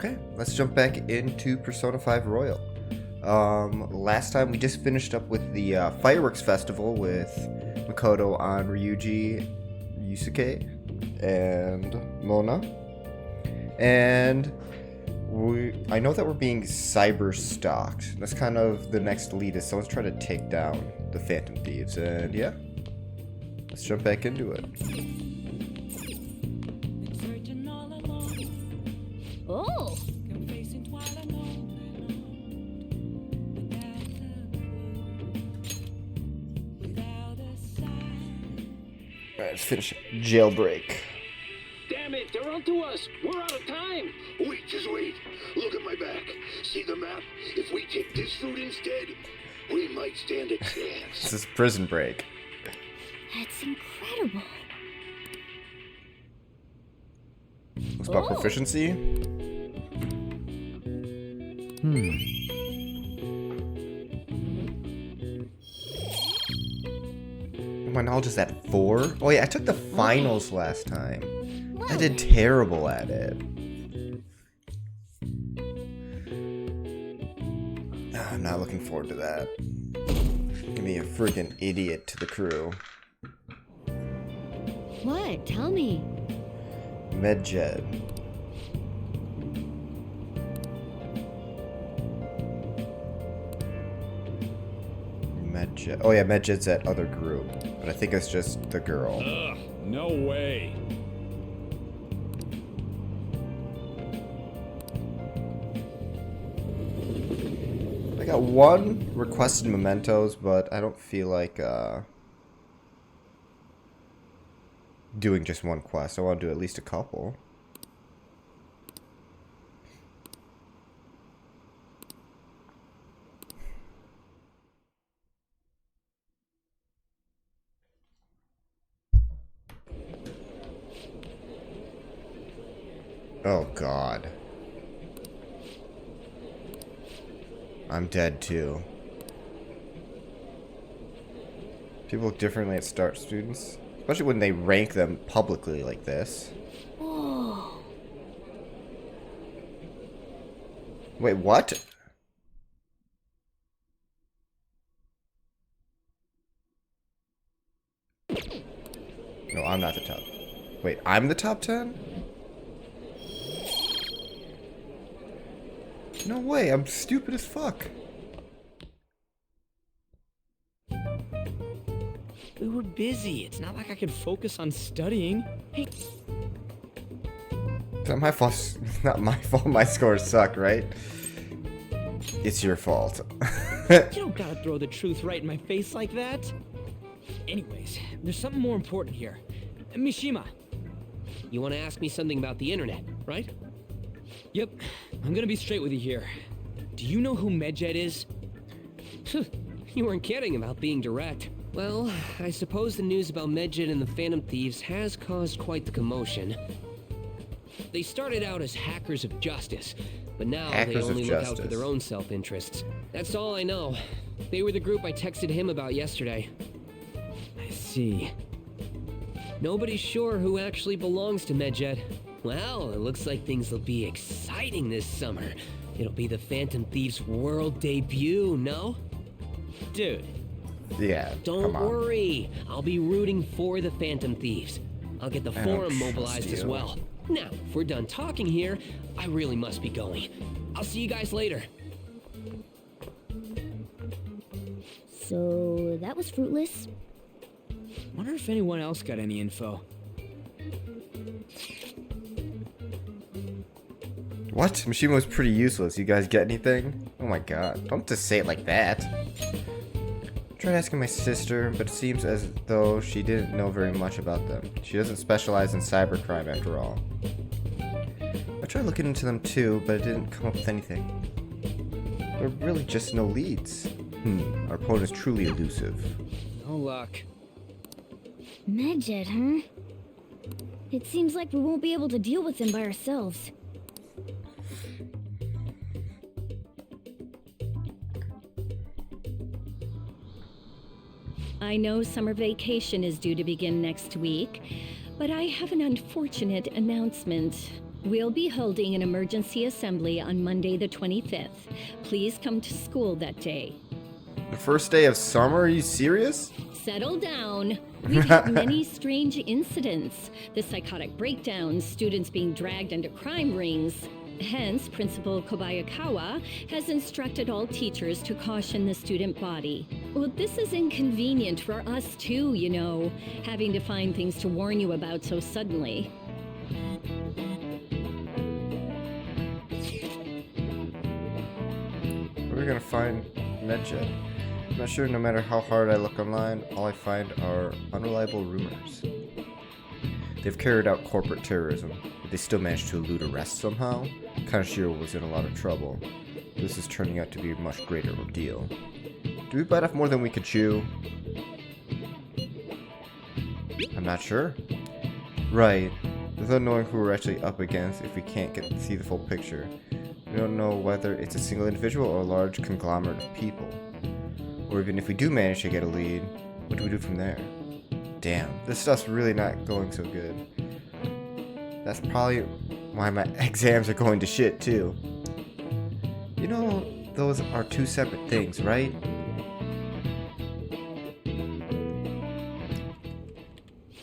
Okay, let's jump back into Persona 5 Royal. Last time we just finished up with the fireworks festival with Makoto on Ryuji, Yusuke, and Mona. And I know that we're being cyberstalked. That's kind of the next lead, is someone's trying to take down the Phantom Thieves. And yeah, let's jump back into it. Oh! Alright, let's finish jailbreak. Damn it, they're onto us. We're out of time. Wait, just wait. Look at my back. See the map? If we take this route instead, we might stand a chance. This is Prison Break. That's incredible. What's about proficiency? My knowledge is at 4? Oh yeah, I took the finals last time. I did terrible at it. I'm not looking forward to that. Give me a freaking idiot to the crew. What? Tell me. Medjed. Medjed. Oh yeah, Medjed's that other group. But I think it's just the girl. Ugh, no way. I got one requested mementos, but I don't feel like doing just one quest. I want to do at least a couple. Oh god. I'm dead too. People look differently at START students, especially when they rank them publicly like this. Whoa. Wait, what? No, I'm not the top. Wait, I'm the top 10? No way, I'm stupid as fuck. We were busy. It's not like I could focus on studying. Hey, It's not my fault. It's not my fault my scores suck, right? It's your fault. you don't gotta throw the truth right in my face like that. Anyways, there's something more important here. Mishima, You want to ask me something about the internet, right? yep, I'm gonna be straight with you here. Do you know who Medjed is? You weren't kidding about being direct. Well, I suppose the news about Medjed and the Phantom Thieves has caused quite the commotion. They started out as hackers of justice, but now Hackers they of only look out for justice. their own self-interests. That's all I know. They were the group I texted him about yesterday. I see. Nobody's sure who actually belongs to Medjed. Well, it looks like things will be exciting this summer. It'll be the Phantom Thieves' world debut, no? Dude, Yeah, Don't come on. worry. I'll be rooting for the Phantom Thieves. I'll get the I don't forum trust mobilized as you. well. Now, if we're done talking here, I really must be going. I'll see you guys later. So that was fruitless. wonder if anyone else got any info. What? Mishima was pretty useless. You guys get anything? Oh my god. Don't just say it like that. I tried asking my sister, but it seems as though she didn't know very much about them. She doesn't specialize in cybercrime after all. I tried looking into them too, but it didn't come up with anything. There are really just no leads. Our opponent is truly elusive. No luck. Medjed, huh? It seems like we won't be able to deal with him by ourselves. I know summer vacation is due to begin next week, but I have an unfortunate announcement. We'll be holding an emergency assembly on Monday the 25th. Please come to school that day. The first day of summer? Are you serious? Settle down. We've had many strange incidents. The psychotic breakdowns, students being dragged into crime rings. Hence, Principal Kobayakawa has instructed all teachers to caution the student body. Well, this is inconvenient for us too, you know, having to find things to warn you about so suddenly. We're gonna find Medjet. I'm not sure, no matter how hard I look online, all I find are unreliable rumors. They've carried out corporate terrorism, but they still managed to elude arrest somehow. Kaneshiro was in a lot of trouble. This is turning out to be a much greater ordeal. Do we bite off more than we could chew? I'm not sure. Right. Without knowing who we're actually up against, if we can't see the full picture, we don't know whether it's a single individual or a large conglomerate of people. Or even if we do manage to get a lead, what do we do from there? Damn, this stuff's really not going so good. That's probably why my exams are going to shit too. You know, those are two separate things, right?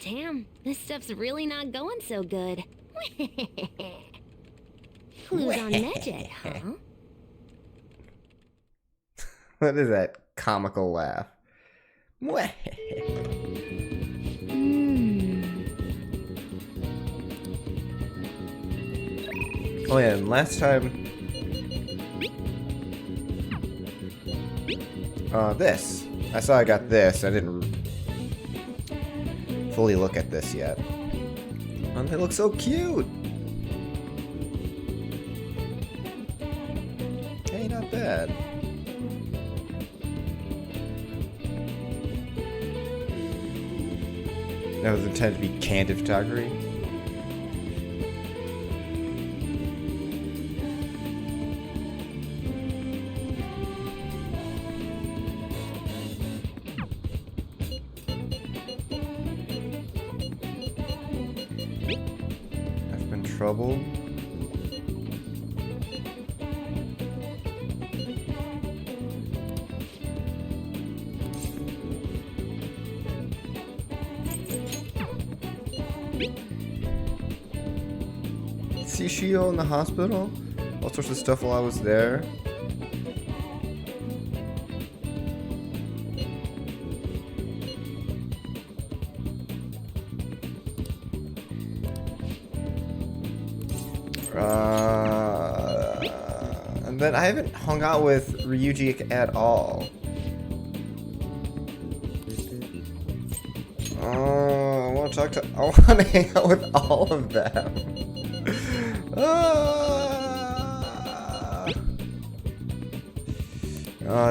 Damn, this stuff's really not going so good. Clues on Medjet, huh? What is that comical laugh? Oh yeah, and last time... this. I saw I got this. I didn't fully look at this yet. And they look so cute! Hey, not bad. That was intended to be candid photography. I've been troubled. See Shio in the hospital? All sorts of stuff while I was there. And then I haven't hung out with Ryuji at all. I want to talk to. I want to hang out with all of them.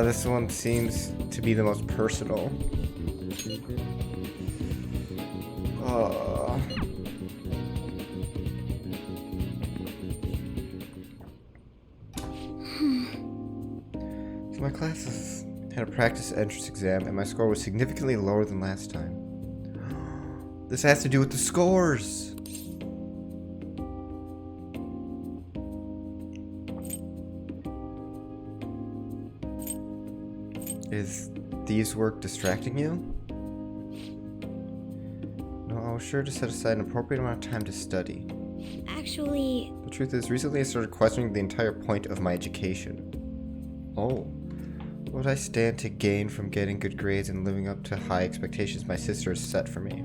This one seems to be the most personal. So my classes had a practice entrance exam, and my score was significantly lower than last time. This has to do with the scores. Is thieves' work distracting you? No, I was sure to set aside an appropriate amount of time to study. Actually, The truth is, recently I started questioning the entire point of my education. Oh. What would I stand to gain from getting good grades and living up to high expectations my sister has set for me?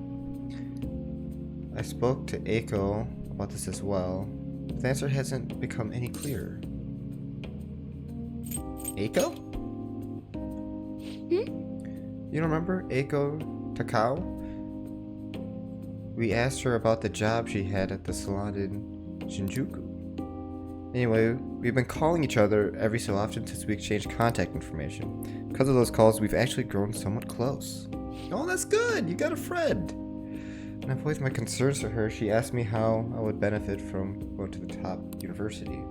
I spoke to Eiko about this as well, but the answer hasn't become any clearer. Eiko? You don't remember Eiko Takao? We asked her about the job she had at the salon in Shinjuku. Anyway, we've been calling each other every so often since we exchanged contact information. Because of those calls, we've actually grown somewhat close. Oh, that's good! You got a friend! When I voiced my concerns to her, she asked me how I would benefit from going to the top university.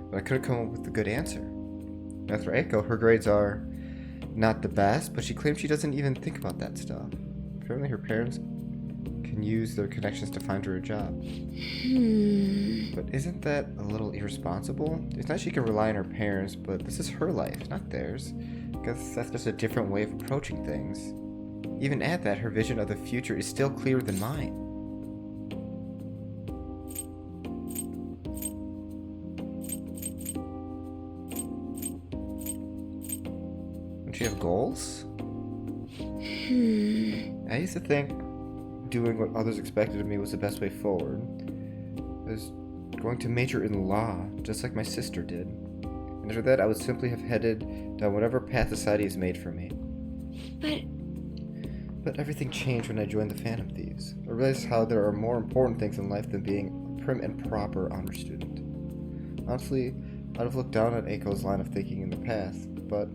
But I couldn't come up with a good answer. As for Eiko, her grades are not the best, but she claims she doesn't even think about that stuff. Apparently her parents can use their connections to find her a job. But isn't that a little irresponsible? It's not she can rely on her parents, but this is her life, not theirs. Guess that's just a different way of approaching things. Even at that, her vision of the future is still clearer than mine. Don't you have goals? I used to think doing what others expected of me was the best way forward. I was going to major in law, just like my sister did. And after that, I would simply have headed down whatever path society has made for me. But everything changed when I joined the Phantom Thieves. I realized how there are more important things in life than being a prim and proper honor student. Honestly, I'd have looked down at Aiko's line of thinking in the past, but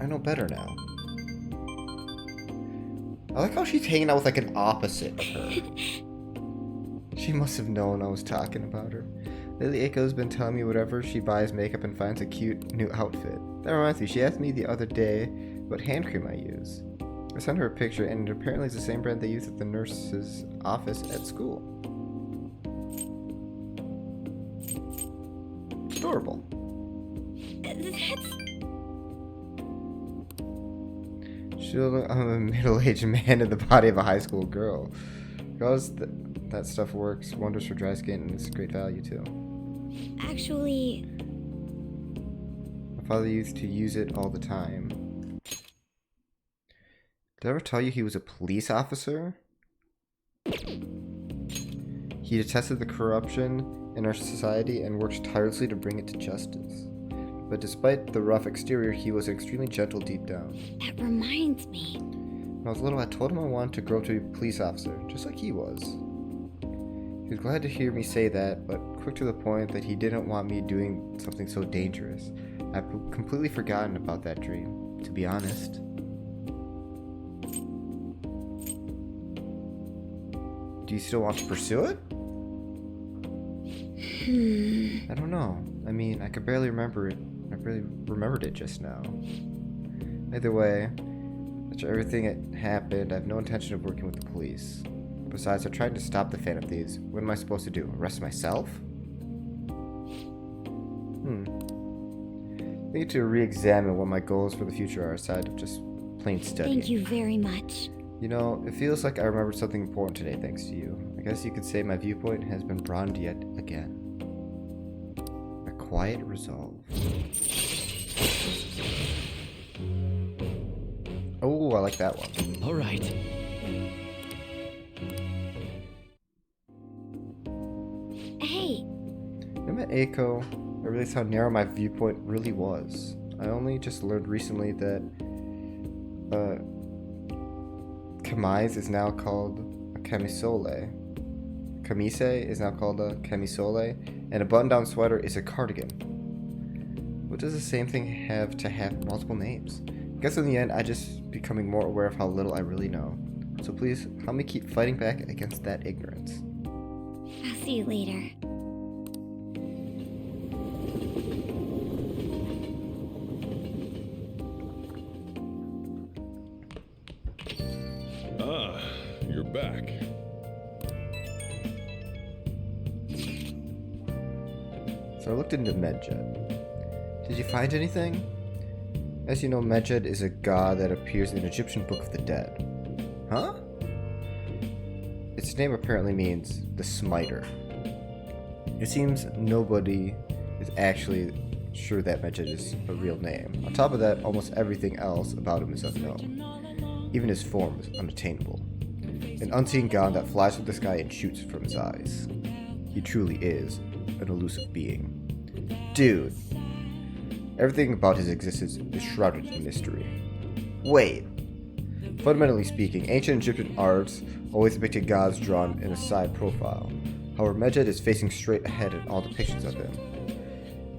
I know better now. I like how she's hanging out with like an opposite of her. She must have known I was talking about her. Lately, Aiko's been telling me whatever she buys makeup and finds a cute new outfit. That reminds me, she asked me the other day what hand cream I use. I sent her a picture, and it apparently is the same brand they use at the nurse's office at school. Adorable. I'm a middle-aged man in the body of a high school girl. Because that stuff works wonders for dry skin, and it's great value too. Actually, My father used to use it all the time. Did I ever tell you he was a police officer? He detested the corruption in our society and works tirelessly to bring it to justice. But despite the rough exterior, he was extremely gentle deep down. that reminds me. When I was little, I told him I wanted to grow up to be a police officer, just like he was. He was glad to hear me say that, but quick to the point that he didn't want me doing something so dangerous. I've completely forgotten about that dream, to be honest. Do you still want to pursue it? I don't know. I mean, I could barely remember it. I barely remembered it just now. Either way, after everything that happened, I have no intention of working with the police. Besides, I'm trying to stop the Phantom Thieves. What am I supposed to do? Arrest myself? I need to re-examine what my goals for the future are aside of just plain studying. Thank you very much. You know, it feels like I remembered something important today thanks to you. I guess you could say my viewpoint has been broadened yet again. A quiet resolve. Oh, I like that one. All right. Hey, When I met Eiko, I realized how narrow my viewpoint really was. I only just learned recently that Kamise is now called a camisole. Kamise is now called a camisole, and a button-down sweater is a cardigan. What does the same thing have to have multiple names? I guess in the end, I just becoming more aware of how little I really know. So please, help me keep fighting back against that ignorance. I'll see you later. Ah, you're back. So I looked into Medjed. Did you find anything? As you know, Medjed is a god that appears in the Egyptian Book of the Dead. Huh? Its name apparently means the Smiter. It seems nobody is actually sure that Medjed is a real name. On top of that, almost everything else about him is unknown. Even his form is unattainable. An unseen god that flies through the sky and shoots from his eyes. He truly is an elusive being. Dude, everything about his existence is shrouded in mystery. Wait. Fundamentally speaking, ancient Egyptian arts always depicted gods drawn in a side profile. However, Medjed is facing straight ahead in all depictions of him.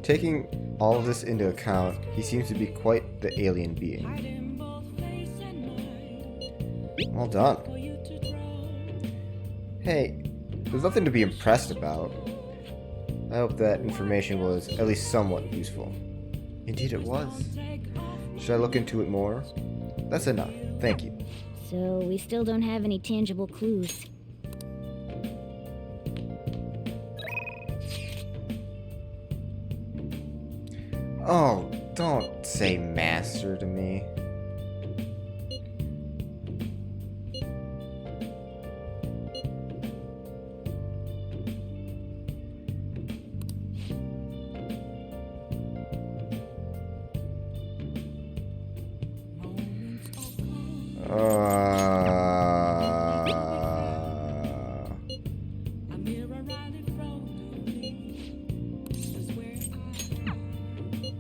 Taking all of this into account, he seems to be quite the alien being. Well done. Hey, there's nothing to be impressed about. I hope that information was at least somewhat useful. Indeed it was. Should I look into it more? That's enough. Thank you. So we still don't have any tangible clues. Oh, don't say master to me.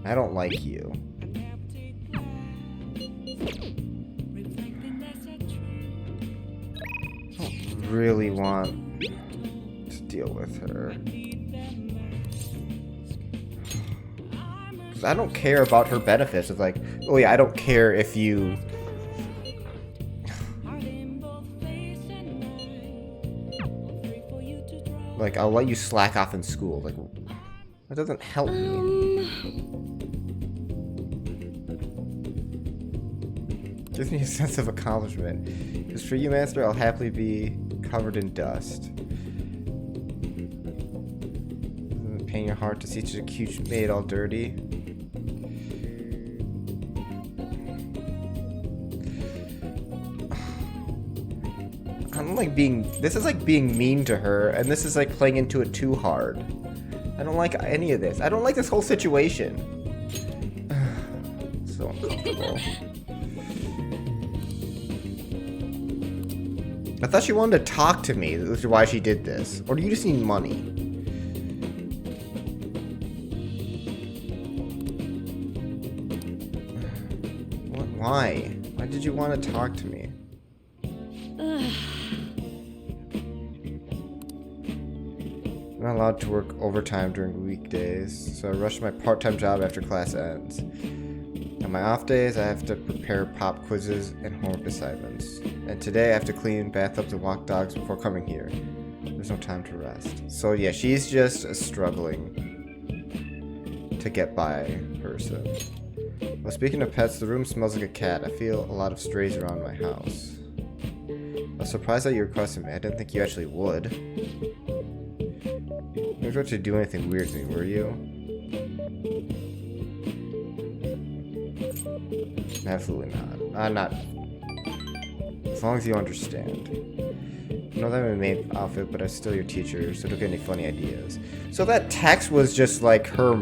I don't like you. I don't really want to deal with her. 'Cause I don't care about her benefits. It's like, oh yeah, I don't care if you... Like, I'll let you slack off in school. Like, that doesn't help me. Gives me a sense of accomplishment. Because for you, Master, I'll happily be covered in dust. Doesn't it pain your heart to see such a cute maid all dirty? I don't like being... This is like being mean to her, and this is like playing into it too hard. I don't like any of this. I don't like this whole situation. So uncomfortable. I thought she wanted to talk to me, which is why she did this. Or do you just need money? What? Why? Why did you want to talk to me? I'm not allowed to work overtime during weekdays, so I rush my part-time job after class ends. On my off days, I have to prepare pop quizzes and homework assignments. And today I have to clean bathtubs and walk dogs before coming here. There's no time to rest. So yeah, she's just a struggling to get by person. Well, speaking of pets, the room smells like a cat. I feel a lot of strays around my house. I was surprised that you requested me. I didn't think you actually would. You weren't about to do anything weird to me, were you? Absolutely not. I'm not. As long as you understand. I know that I'm a maid outfit, but I'm still your teacher, so don't get any funny ideas. So that text was just like her...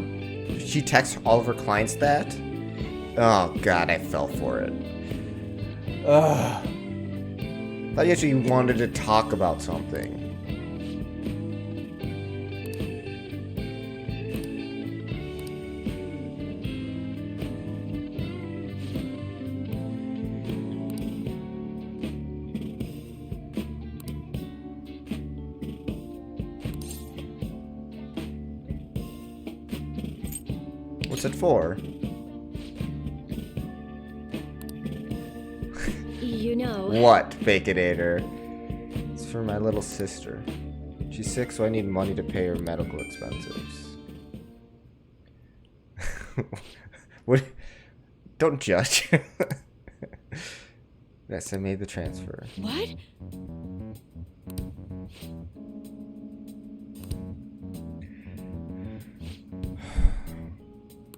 She texts all of her clients that? Oh god, I fell for it. Ugh. I thought you actually wanted to talk about something. What's it for? You know... What, Baconator? It's for my little sister. She's sick, so I need money to pay her medical expenses. What? Don't judge. Yes, I made the transfer. What?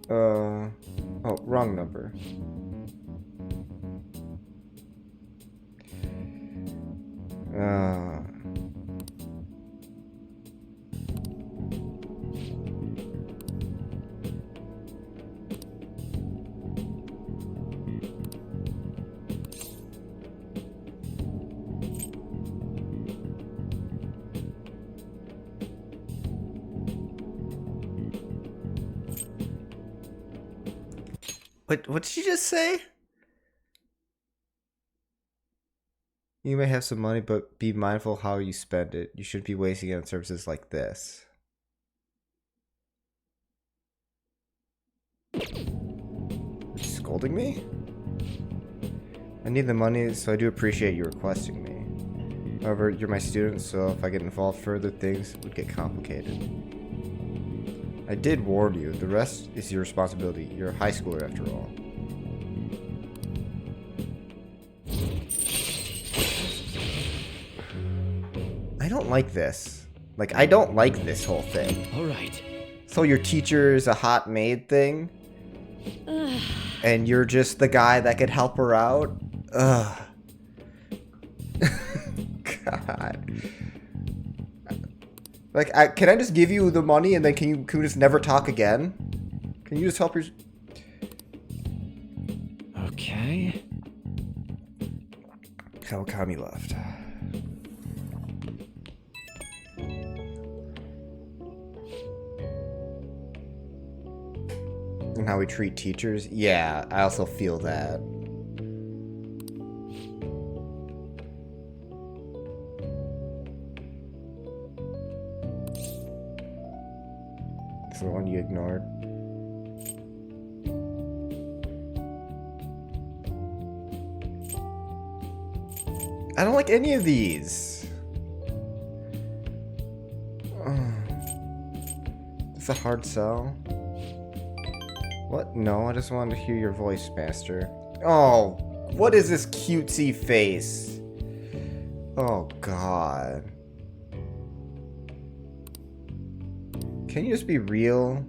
Oh, wrong number. What did she just say? You may have some money, but be mindful how you spend it. You shouldn't be wasting it on services like this. Scolding me? I need the money, so I do appreciate you requesting me. However, you're my student, so if I get involved further, things would get complicated. I did warn you. The rest is your responsibility. You're a high schooler after all. I don't like this. Like, I don't like this whole thing. All right. So your teacher is a hot maid thing? And you're just the guy that could help her out? Ugh. God. Like, can I just give you the money and then can we just never talk again? Can you just help your... Okay. Kawakami left. And how we treat teachers? Yeah, I also feel that. It's the one you ignored. I don't like any of these. It's a hard sell. What? No, I just wanted to hear your voice, Master. Oh, what is this cutesy face? Oh, God. Can you just be real?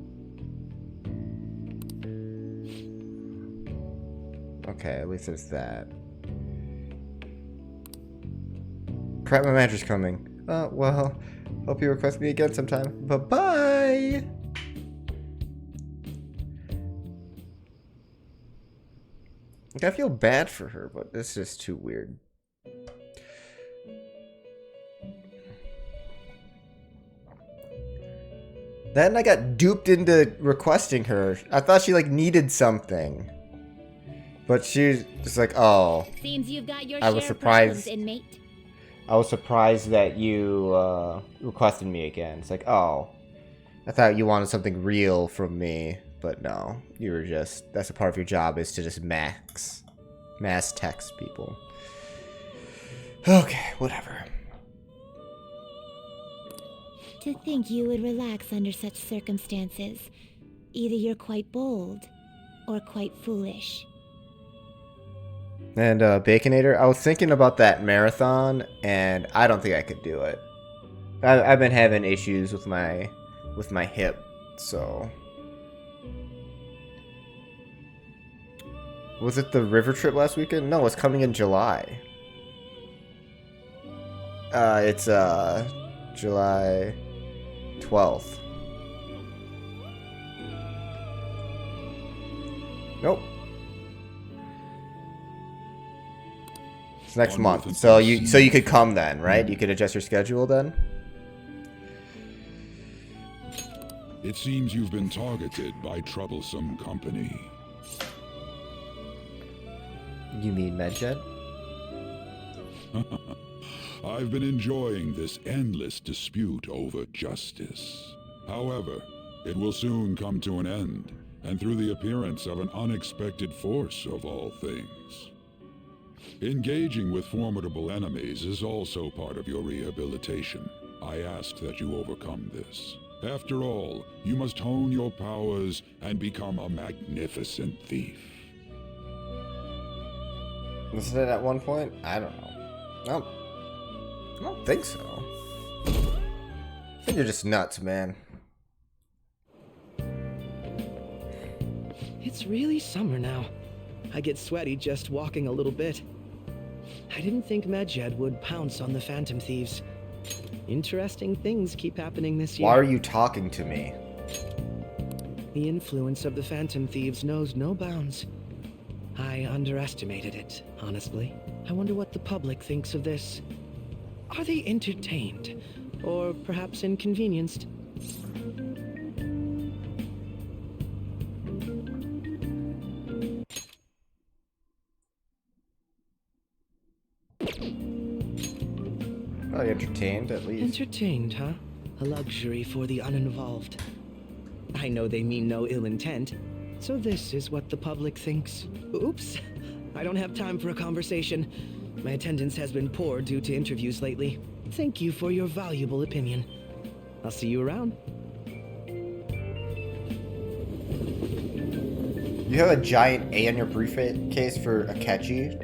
Okay, at least there's that. Crap, my manager's coming. Well, hope you request me again sometime. Bye-bye! Like, I feel bad for her, but this is too weird. Then I got duped into requesting her. I thought she, like, needed something. But she's just like, oh. Seems you've got your I was share of surprised. problems, inmate. I was surprised that you requested me again. It's like, oh, I thought you wanted something real from me, but no, you were just, that's a part of your job is to just mass text people. Okay, whatever. To think you would relax under such circumstances. Either you're quite bold, or quite foolish. And Baconator, I was thinking about that marathon, and I don't think I could do it. I've been having issues with my hip, so. Was it the river trip last weekend? No, it's coming in July. It's July 12th. Nope. It's next month. So you could come then, right? You could adjust your schedule then? It seems you've been targeted by troublesome company. You mean MedJed? I've been enjoying this endless dispute over justice. However, it will soon come to an end, and through the appearance of an unexpected force of all things. Engaging with formidable enemies is also part of your rehabilitation. I ask that you overcome this. After all, you must hone your powers and become a magnificent thief. Wasn't it at one point? I don't know. I don't think so. I think you're just nuts, man. It's really summer now. I get sweaty just walking a little bit. I didn't think MedJed would pounce on the Phantom Thieves. Interesting things keep happening this year. Why are you talking to me? The influence of the Phantom Thieves knows no bounds. I underestimated it, honestly. I wonder what the public thinks of this. Are they entertained? Or perhaps inconvenienced? Probably entertained, at least. Entertained, huh? A luxury for the uninvolved. I know they mean no ill intent, so this is what the public thinks. Oops, I don't have time for a conversation. My attendance has been poor due to interviews lately. Thank you for your valuable opinion. I'll see you around. You have a giant A on your briefcase for Akechi?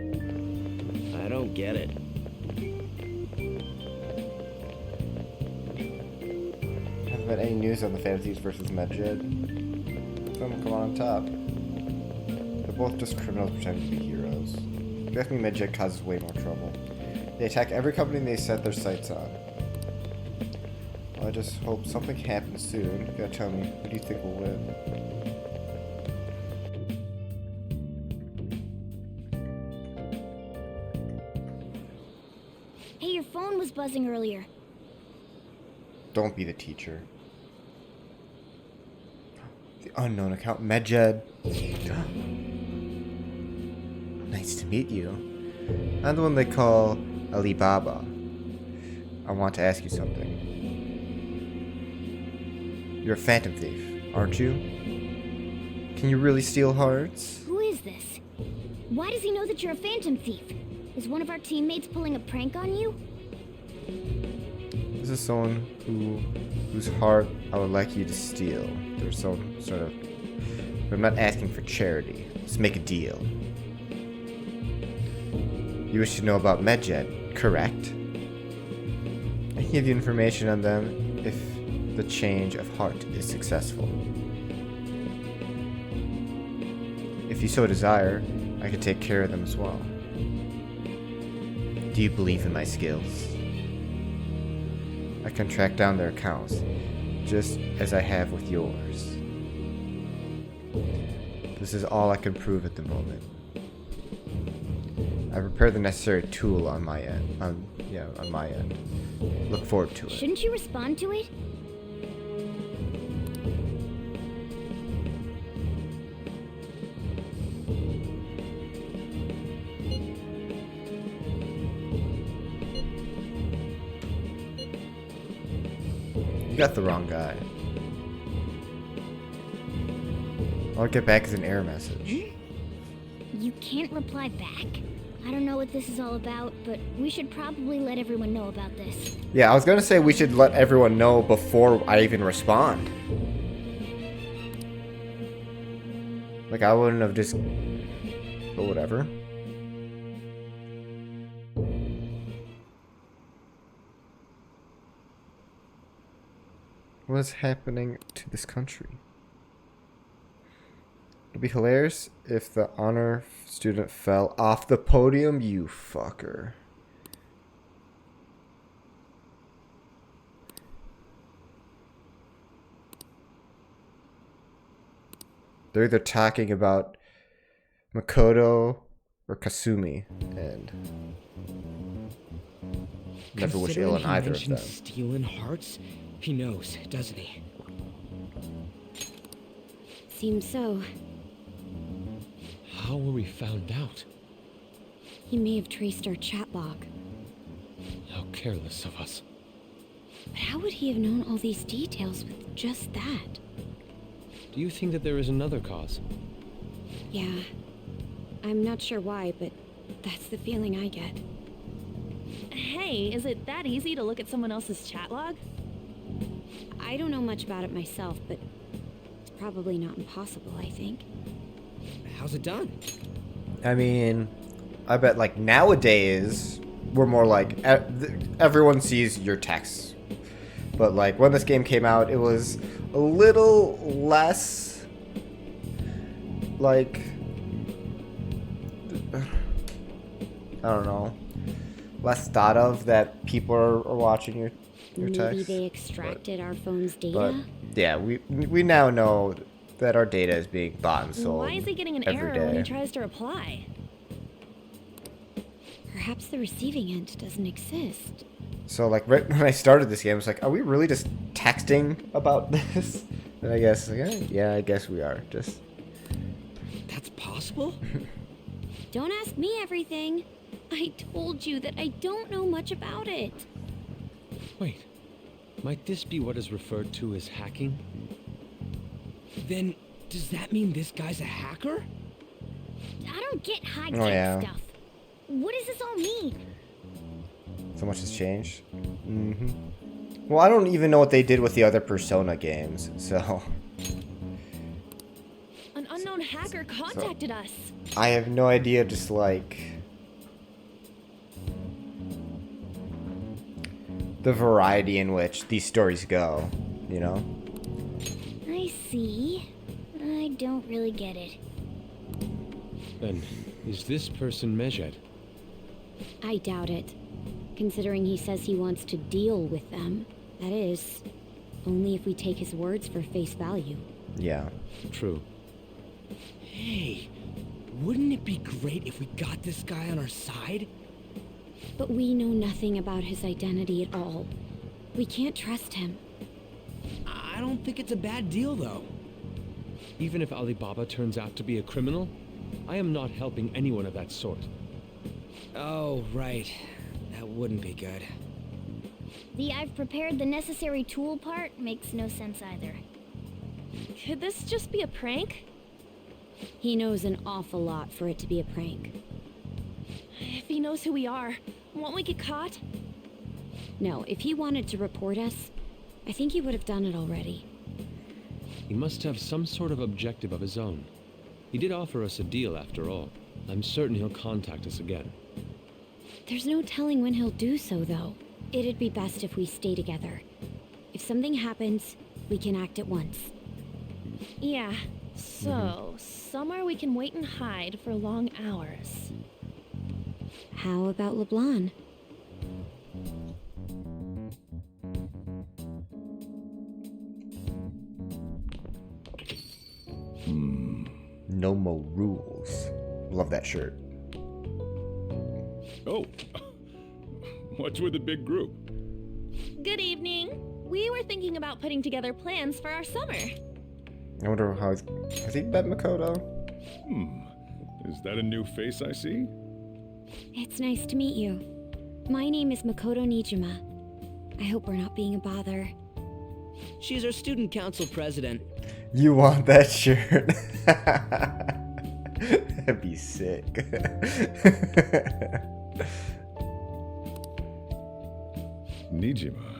I don't get it. Hasn't been any news on the Fantasies versus MedJed. Some come on top. They're both just criminals pretending to be heroes. If you ask me, Medjet causes way more trouble. They attack every company they set their sights on. Well, I just hope something happens soon. You gotta tell me, who do you think will win? Hey, your phone was buzzing earlier. Don't be the teacher. The unknown account, Medjed. Nice to meet you. I'm the one they call Alibaba. I want to ask you something. You're a phantom thief, aren't you? Can you really steal hearts? Who is this? Why does he know that you're a phantom thief? Is one of our teammates pulling a prank on you? This is someone whose heart I would like you to steal. There's some sort of... But I'm not asking for charity. Let's make a deal. You wish to know about Medjed, correct? I can give you information on them if the change of heart is successful. If you so desire, I can take care of them as well. Do you believe in my skills? I can track down their accounts, just as I have with yours. This is all I can prove at the moment. I prepared the necessary tool on my end. On my end. Look forward to it. Shouldn't you respond to it? You got the wrong guy. All I get back is an error message. You can't reply back? I don't know what this is all about, but we should probably let everyone know about this. Yeah, I was gonna say we should let everyone know before I even respond. Like, I wouldn't have just... But whatever. What is happening to this country? It'd be hilarious if the honor student fell off the podium, you fucker. They're either talking about Makoto or Kasumi, and never wish ill on either of them. Stealing hearts? He knows, doesn't he? Seems so. How were we found out? He may have traced our chat log. How careless of us. But how would he have known all these details with just that? Do you think that there is another cause? Yeah. I'm not sure why, but that's the feeling I get. Hey, is it that easy to look at someone else's chat log? I don't know much about it myself, but it's probably not impossible, I think. How's it done? I mean, I bet like nowadays we're more like everyone sees your texts, but like when this game came out, it was a little less like I don't know, less thought of that people are watching your Maybe text. they extracted our phone's data? But yeah, we now know that our data is being bought and sold. Why is he getting an every error when he day. tries to reply? Perhaps the receiving end doesn't exist. So like right when I started this game, I was like, are we really just texting about this? And I guess like, yeah, I guess we are. Just That's possible? Don't ask me everything. I told you that I don't know much about it. Wait, might this be what is referred to as hacking? Then, does that mean this guy's a hacker? I don't get high-tech yeah. stuff. What does this all mean? so much has changed. Well, I don't even know what they did with the other Persona games, so An unknown hacker contacted us. I have no idea. Just like the variety in which these stories go, you know? I see. I don't really get it. Then, is this person Mejed? I doubt it, considering he says he wants to deal with them. That is, only if we take his words for face value. Yeah. True. Hey, wouldn't it be great if we got this guy on our side? But we know nothing about his identity at all. We can't trust him. I don't think it's a bad deal, though. Even if Alibaba turns out to be a criminal, I am not helping anyone of that sort. Oh, right. That wouldn't be good. The I've prepared the necessary tool part makes no sense either. Could this just be a prank? He knows an awful lot for it to be a prank. If he knows who we are, won't we get caught? No, if he wanted to report us, I think he would have done it already. He must have some sort of objective of his own. He did offer us a deal after all. I'm certain he'll contact us again. There's no telling when he'll do so, though. It'd be best if we stay together. If something happens, we can act at once. Yeah, so somewhere we can wait and hide for long hours. How about LeBlanc? No more rules. Love that shirt. Oh, what's with the big group? Good evening. We were thinking about putting together plans for our summer. I wonder how has he met Makoto? Is that a new face I see? It's nice to meet you. My name is Makoto Nijima. I hope we're not being a bother. She's our student council president. You want that shirt? That'd be sick. Nijima.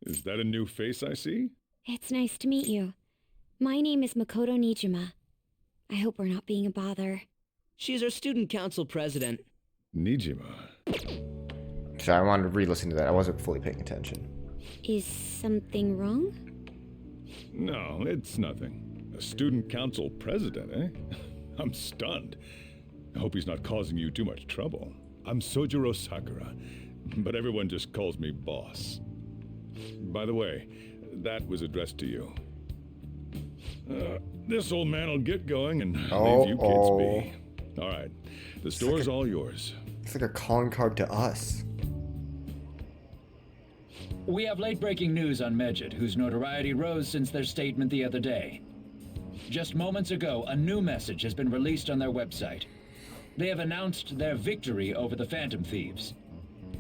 Is that a new face I see? It's nice to meet you. My name is Makoto Nijima. I hope we're not being a bother. She's our student council president. Nijima. Sorry, I wanted to re-listen to that. I wasn't fully paying attention. Is something wrong? No, it's nothing. A student council president, eh? I'm stunned. I hope he's not causing you too much trouble. I'm Sojiro Sakura, but everyone just calls me boss. By the way, that was addressed to you. This old man will get going and leave you kids be. All right, the store's all yours. It's like a calling card to us. We have late-breaking news on Mejid, whose notoriety rose since their statement the other day. Just moments ago, a new message has been released on their website. They have announced their victory over the Phantom Thieves.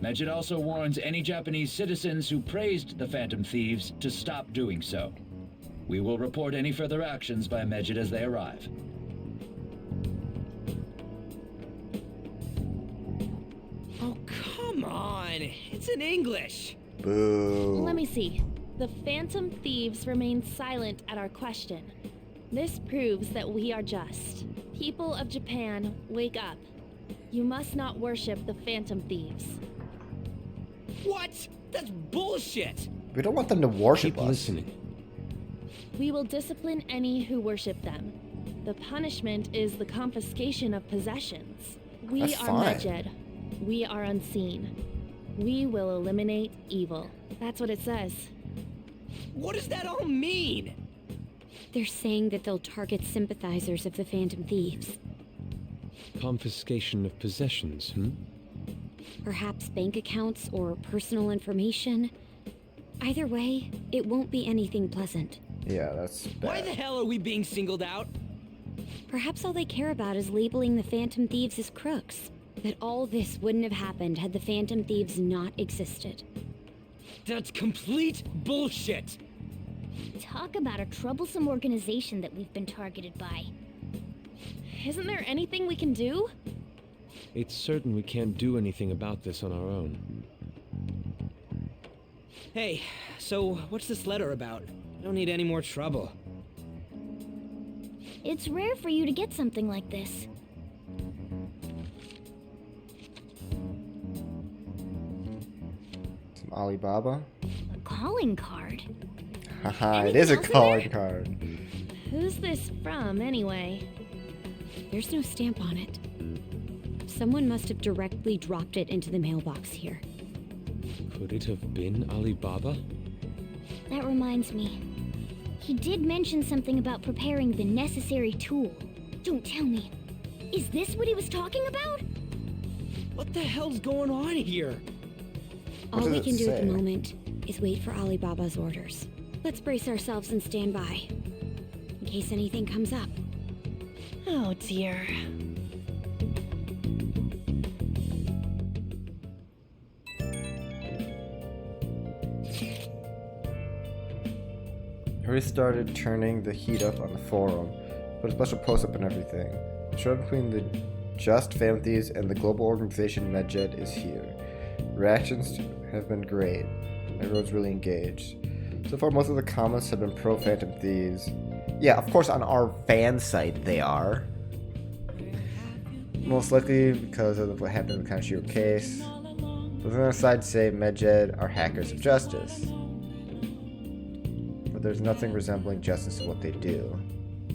Mejid also warns any Japanese citizens who praised the Phantom Thieves to stop doing so. We will report any further actions by Mejid as they arrive. Oh, come on! It's in English! Boo. Let me see. The Phantom Thieves remain silent at our question. This proves that we are just. People of Japan, wake up. You must not worship the Phantom Thieves. What? That's bullshit! We don't want them to worship Keep us. listening. We will discipline any who worship them. The punishment is the confiscation of possessions. We That's are fine. Mejid. We are unseen. We will eliminate evil. That's what it says. What does that all mean? They're saying that they'll target sympathizers of the Phantom Thieves. Confiscation of possessions, Perhaps bank accounts or personal information. Either way, it won't be anything pleasant. Yeah, that's bad. Why the hell are we being singled out? Perhaps all they care about is labeling the Phantom Thieves as crooks. That all this wouldn't have happened had the Phantom Thieves not existed. That's complete bullshit! Talk about a troublesome organization that we've been targeted by. Isn't there anything we can do? It's certain we can't do anything about this on our own. Hey, so what's this letter about? I don't need any more trouble. It's rare for you to get something like this. Some Alibaba. A calling card. Haha, it is a Anything else in calling there? card. Who's this from, anyway? There's no stamp on it. Someone must have directly dropped it into the mailbox here. Could it have been Alibaba? That reminds me. He did mention something about preparing the necessary tool. Don't tell me. Is this what he was talking about? What the hell's going on here? What All does we it can do at the say? moment is wait for Alibaba's orders. Let's brace ourselves and stand by, in case anything comes up. Oh dear. I already started turning the heat up on the forum, put a special post up and everything. The show between the Just Phantom Thieves and the global organization MedJet is here. Reactions have been great. Everyone's really engaged. So far, most of the comments have been pro Phantom Thieves. Yeah, of course, on our fan site they are. Most likely because of what happened in the Kanshiro case. But then on the side say MedJet are hackers of justice. But there's nothing resembling justice in what they do.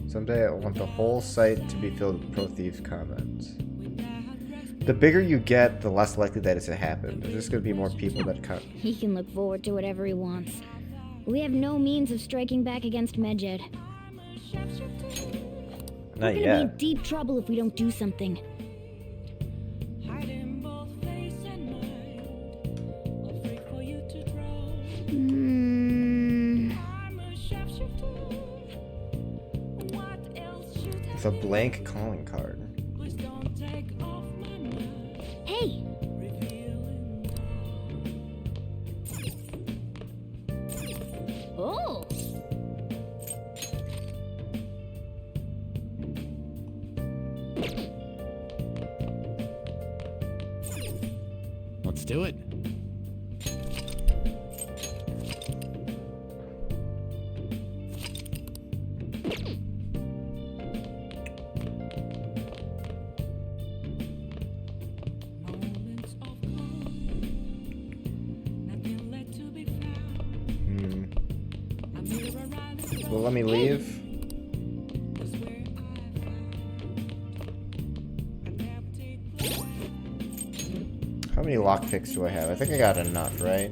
Someday I want the whole site to be filled with pro thieves comments. The bigger you get, the less likely that it's to happen. There's just going to be more people that come. He can look forward to whatever he wants. We have no means of striking back against Medjed. Not We're gonna be in yet. deep trouble if we don't do something. It's a blank calling card. Hey! Oh! Let's do it. Well, let me leave. How many lockpicks do I have? I think I got enough, right?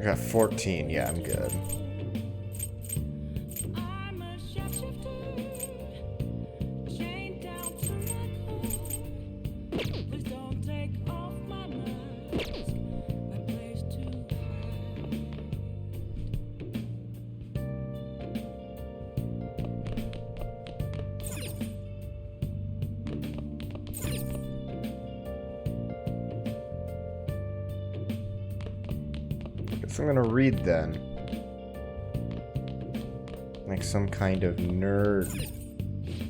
I got 14. Yeah, I'm good. Guess I'm gonna read then. Like some kind of nerd.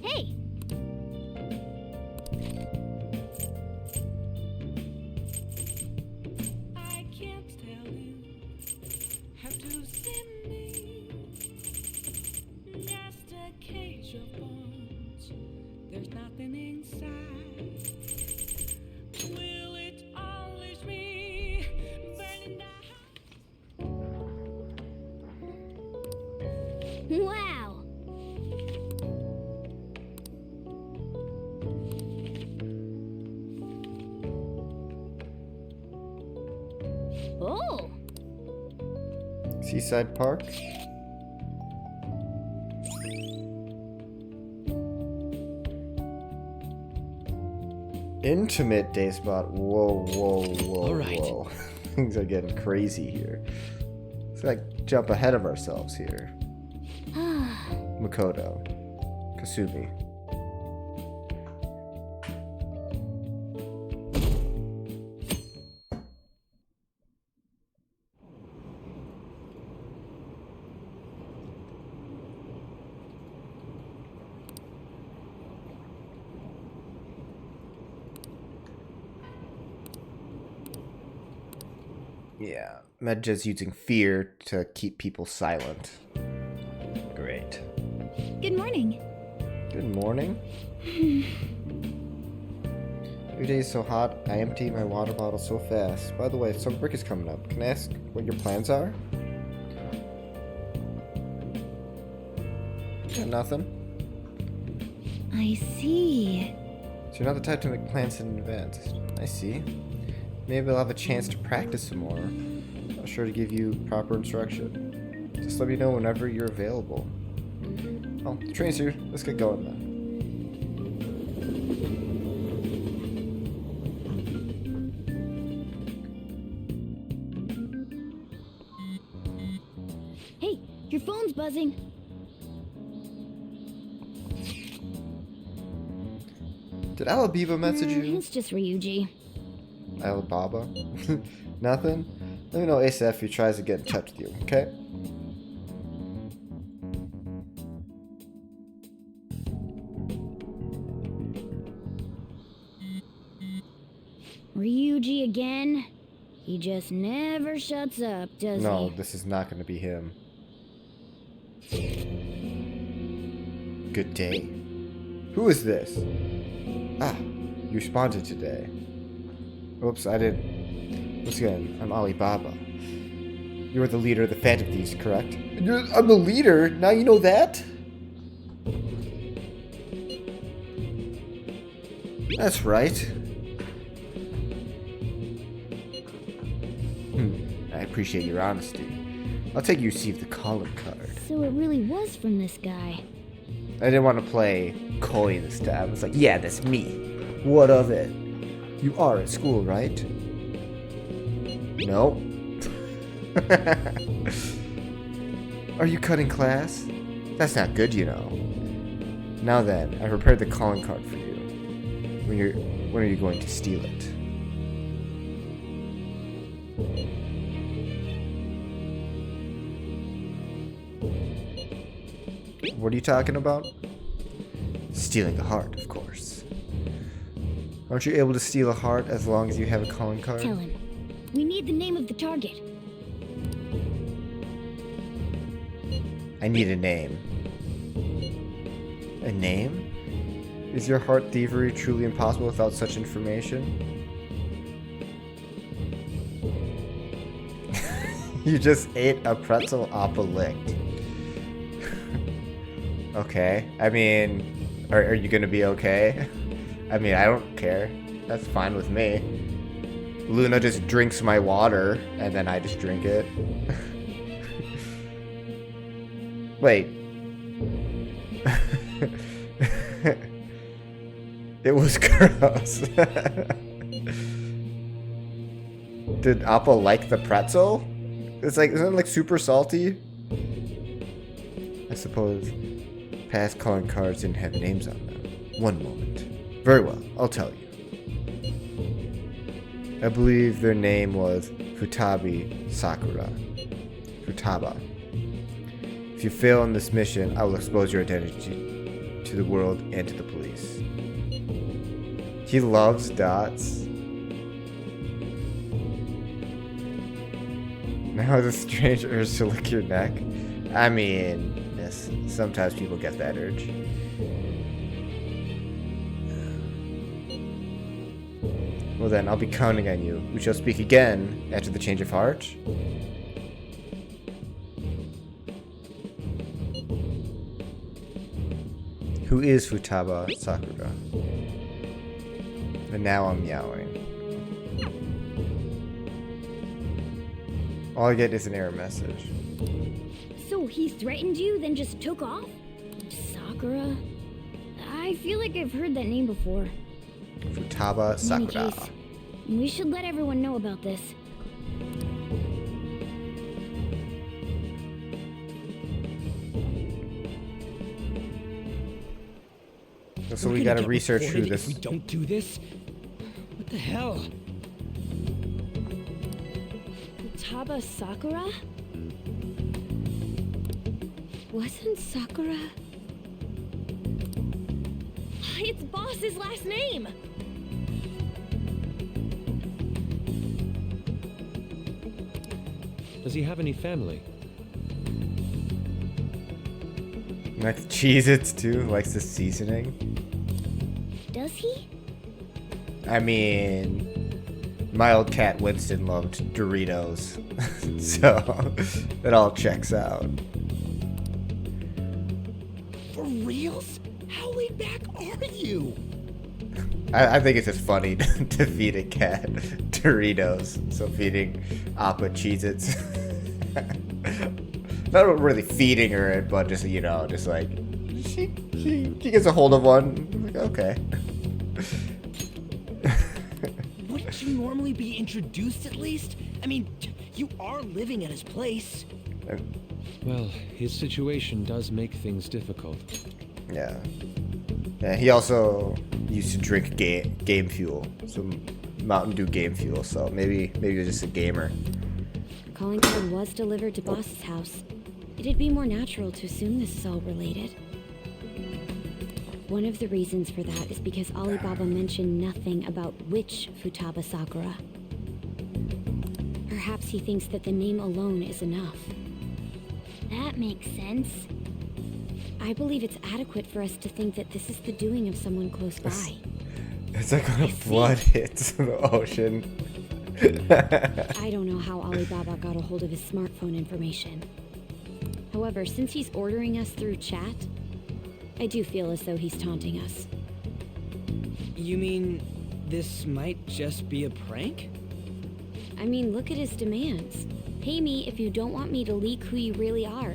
Hey! Wow! Oh! Seaside Park? Intimate day spot. Whoa, whoa, whoa, All right. whoa. Things are getting crazy here. Let's like jump ahead of ourselves here. Makoto. Kasumi. Yeah, Medja's using fear to keep people silent. Great. Good morning. Good morning. Every day is so hot, I empty my water bottle so fast. By the way, summer break is coming up. Can I ask what your plans are? Nothing. I see. So you're not the type to make plans in advance. I see. Maybe I'll have a chance to practice some more. I'll sure to give you proper instruction. Just let me know whenever you're available. Oh, the train's here. Let's get going then. Hey, your phone's buzzing. Did Alabiba message you? It's just Ryuji. Alibaba? Nothing? Let me know ASAP if he tries to get in touch with you, okay? Ryuji again? He just never shuts up, does he? No, this is not going to be him. Good day. Who is this? Ah, you responded today. Oops, I didn't. Once again, I'm Alibaba. You're the leader of the Phantom Thieves, correct? I'm the leader? Now you know that? That's right. I appreciate your honesty. I'll take you to receive the calling card. So it really was from this guy. I didn't want to play coy this time. I was like, yeah, that's me. What of it? You are at school, right? No. Are you cutting class? That's not good, you know. Now then, I prepared the calling card for you. When are you going to steal it? What are you talking about? Stealing a heart, of course. Aren't you able to steal a heart as long as you have a calling card? Tell him. We need the name of the target. I need a name. A name? Is your heart thievery truly impossible without such information? You just ate a pretzel apple licked. Okay. I mean, are you gonna be okay? I mean, I don't care. That's fine with me. Luna just drinks my water, and then I just drink it. Wait. It was gross. Did Apple like the pretzel? It's like, isn't it like super salty? I suppose past calling cards didn't have names on them. One moment. Very well, I'll tell you. I believe their name was Futabi Sakura. Futaba. If you fail in this mission, I will expose your identity to the world and to the police. He loves dots. Now the strange urge to lick your neck. I mean, yes, sometimes people get that urge. Well then, I'll be counting on you. We shall speak again after the change of heart. Who is Futaba Sakura? And now I'm meowing. All I get is an error message. So he threatened you, then just took off? Sakura? I feel like I've heard that name before. Futaba Sakura. In any case, we should let everyone know about this. So we gotta research who this. If we don't do this, what the hell? Futaba Sakura? Wasn't Sakura? It's Boss's last name! Does he have any family? Like Cheez-Its too, likes the seasoning. Does he? I mean, my old cat Winston loved Doritos, so it all checks out. For reals? How laid back are you? I think it's just funny to feed a cat Doritos, so feeding Appa Cheez-Its. Not really feeding her it, but just, you know, just like, she gets a hold of one. I'm like, okay. Wouldn't you normally be introduced at least? I mean, you are living at his place. Well, his situation does make things difficult. Yeah. Yeah, he also used to drink game fuel, some Mountain Dew game fuel, so maybe he was just a gamer. Calling card was delivered to Boss's house. It'd be more natural to assume this is all related. One of the reasons for that is because Alibaba mentioned nothing about which Futaba Sakura. Perhaps he thinks that the name alone is enough. That makes sense. I believe it's adequate for us to think that this is the doing of someone close by. It's like when a blood hits the ocean. I don't know how Alibaba got a hold of his smartphone information. However, since he's ordering us through chat, I do feel as though he's taunting us. You mean this might just be a prank? I mean, look at his demands. Pay me if you don't want me to leak who you really are.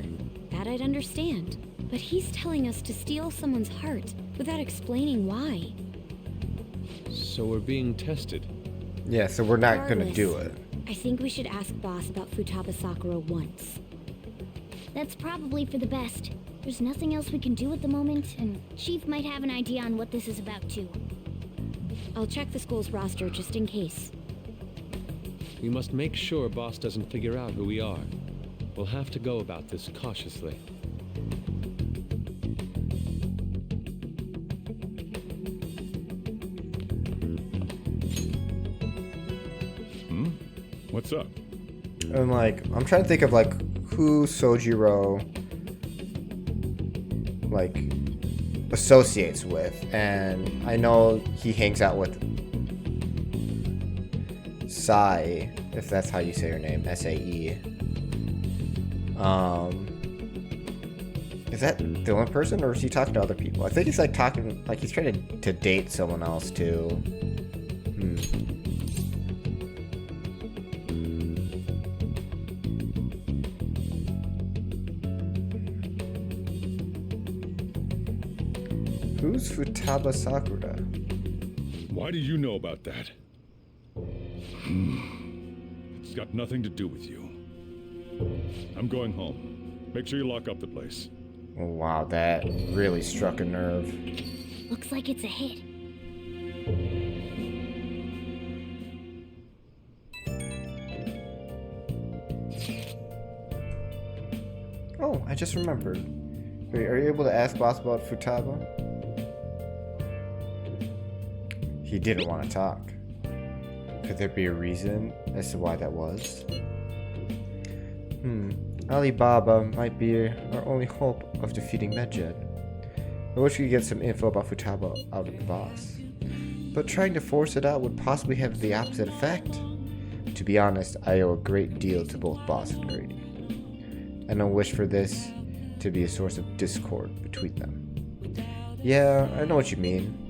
That I'd understand. But he's telling us to steal someone's heart without explaining why. So we're being tested. Yeah, so we're not gonna do it. I think we should ask Boss about Futaba Sakura once. That's probably for the best. There's nothing else we can do at the moment, and Chief might have an idea on what this is about too. I'll check the school's roster just in case. We must make sure Boss doesn't figure out who we are. We'll have to go about this cautiously. What's up? I'm trying to think of like who Sojiro like associates with, and I know he hangs out with Sai, if that's how you say her name, S-A-E. Is that the only person, or is he talking to other people? I think he's like talking, like he's trying to date someone else too. Who's Futaba Sakura? Why do you know about that? It's got nothing to do with you. I'm going home. Make sure you lock up the place. Oh, wow, that really struck a nerve. Looks like it's a hit. Oh, I just remembered. Wait, are you able to ask Boss about Futaba? He didn't want to talk. Could there be a reason as to why that was? Alibaba might be our only hope of defeating Medjed. I wish we could get some info about Futaba out of the boss. But trying to force it out would possibly have the opposite effect. To be honest, I owe a great deal to both Boss and Grady. I don't wish for this to be a source of discord between them. Yeah, I know what you mean.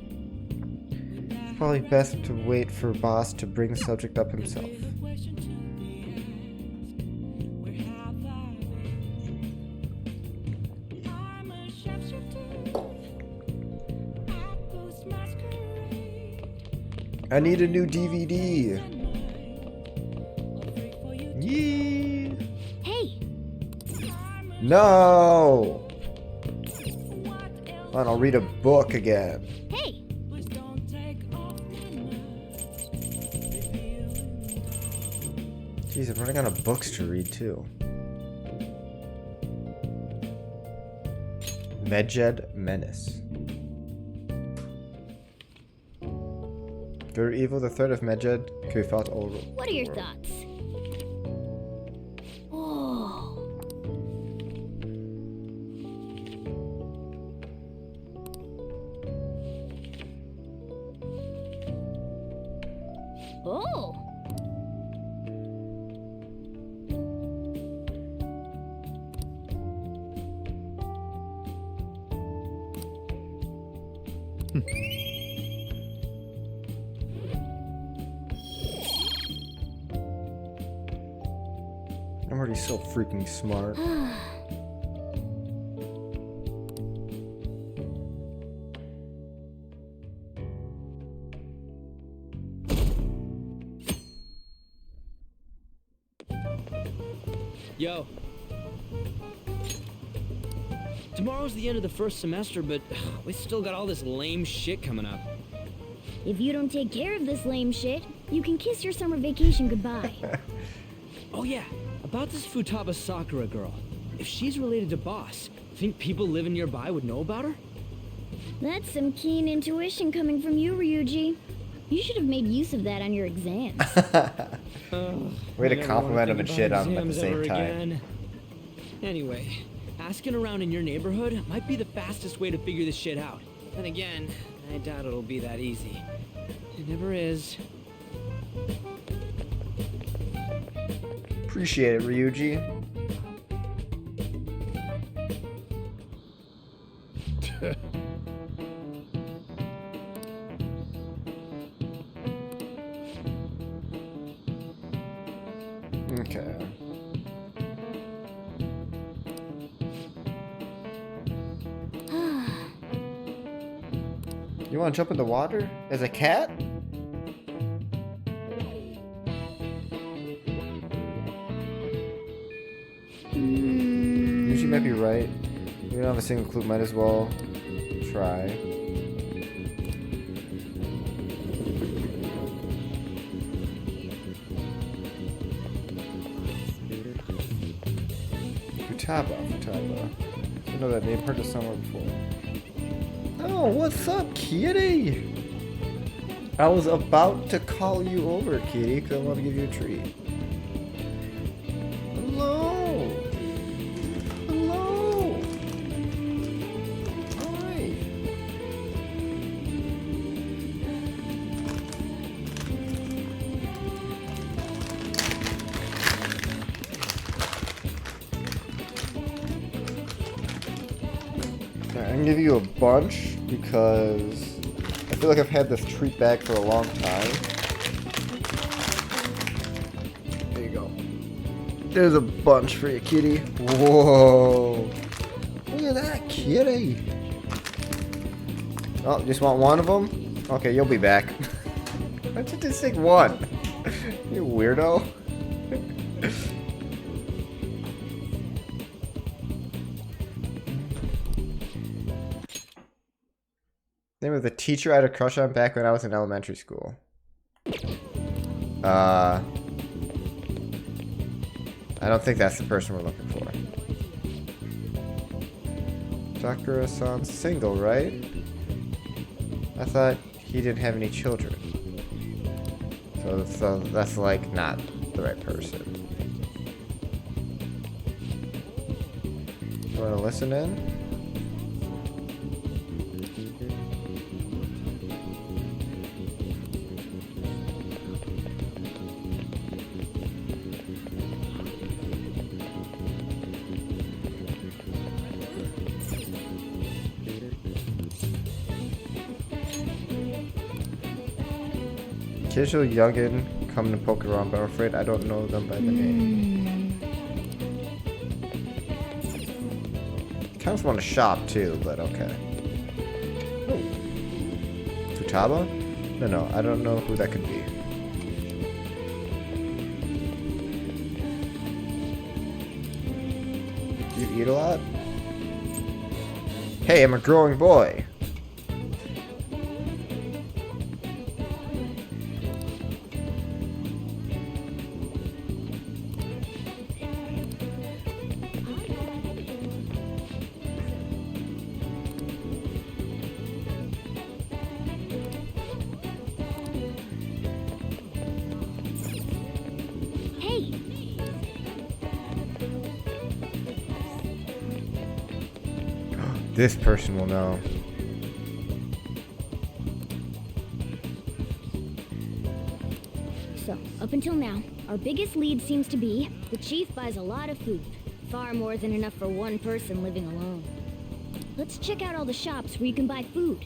It's probably best to wait for Boss to bring the subject up himself. I need a new DVD. Yee. Hey! No! Fine, I'll read a book again. Hey! Jeez, I'm running out of books to read too. Medjed Menace. Good or evil, the threat of Medjed can be felt all over. What are your thoughts? Oh. I'm already so freaking smart. Yo. Tomorrow's the end of the first semester, but we still got all this lame shit coming up. If you don't take care of this lame shit, you can kiss your summer vacation goodbye. Oh yeah, about this Futaba Sakura girl. If she's related to Boss, think people living nearby would know about her? That's some keen intuition coming from you, Ryuji. You should have made use of that on your exams. Way to compliment him and shit on him at the same time. Again. Anyway, asking around in your neighborhood might be the fastest way to figure this shit out. Then again, I doubt it'll be that easy. It never is. Appreciate it, Ryuji. Okay. You want to jump in the water as a cat? Usually might be right. We don't have a single clue. Might as well try. Futaba. I know that name. Heard it somewhere before. Oh, what's up, kitty? I was about to call you over, kitty, because I want to give you a treat. Hello. Hello. Hi. I can give you a bunch because I feel like I've had this treat bag for a long time. There you go. There's a bunch for you, kitty. Whoa. Look at that, kitty. Oh, just want one of them? Okay, you'll be back. Why'd you just take one? You weirdo. Name of the teacher I had a crush on back when I was in elementary school. I don't think that's the person we're looking for. Sakura-san's single, right? I thought he didn't have any children. So that's like not the right person. You wanna listen in? Occasional youngin coming to poke around, but I'm afraid I don't know them by the name. Kind of want to shop too, but okay. Oh. Futaba? No, I don't know who that could be. Do you eat a lot? Hey, I'm a growing boy. This person will know. So, up until now, our biggest lead seems to be the chief buys a lot of food. Far more than enough for one person living alone. Let's check out all the shops where you can buy food.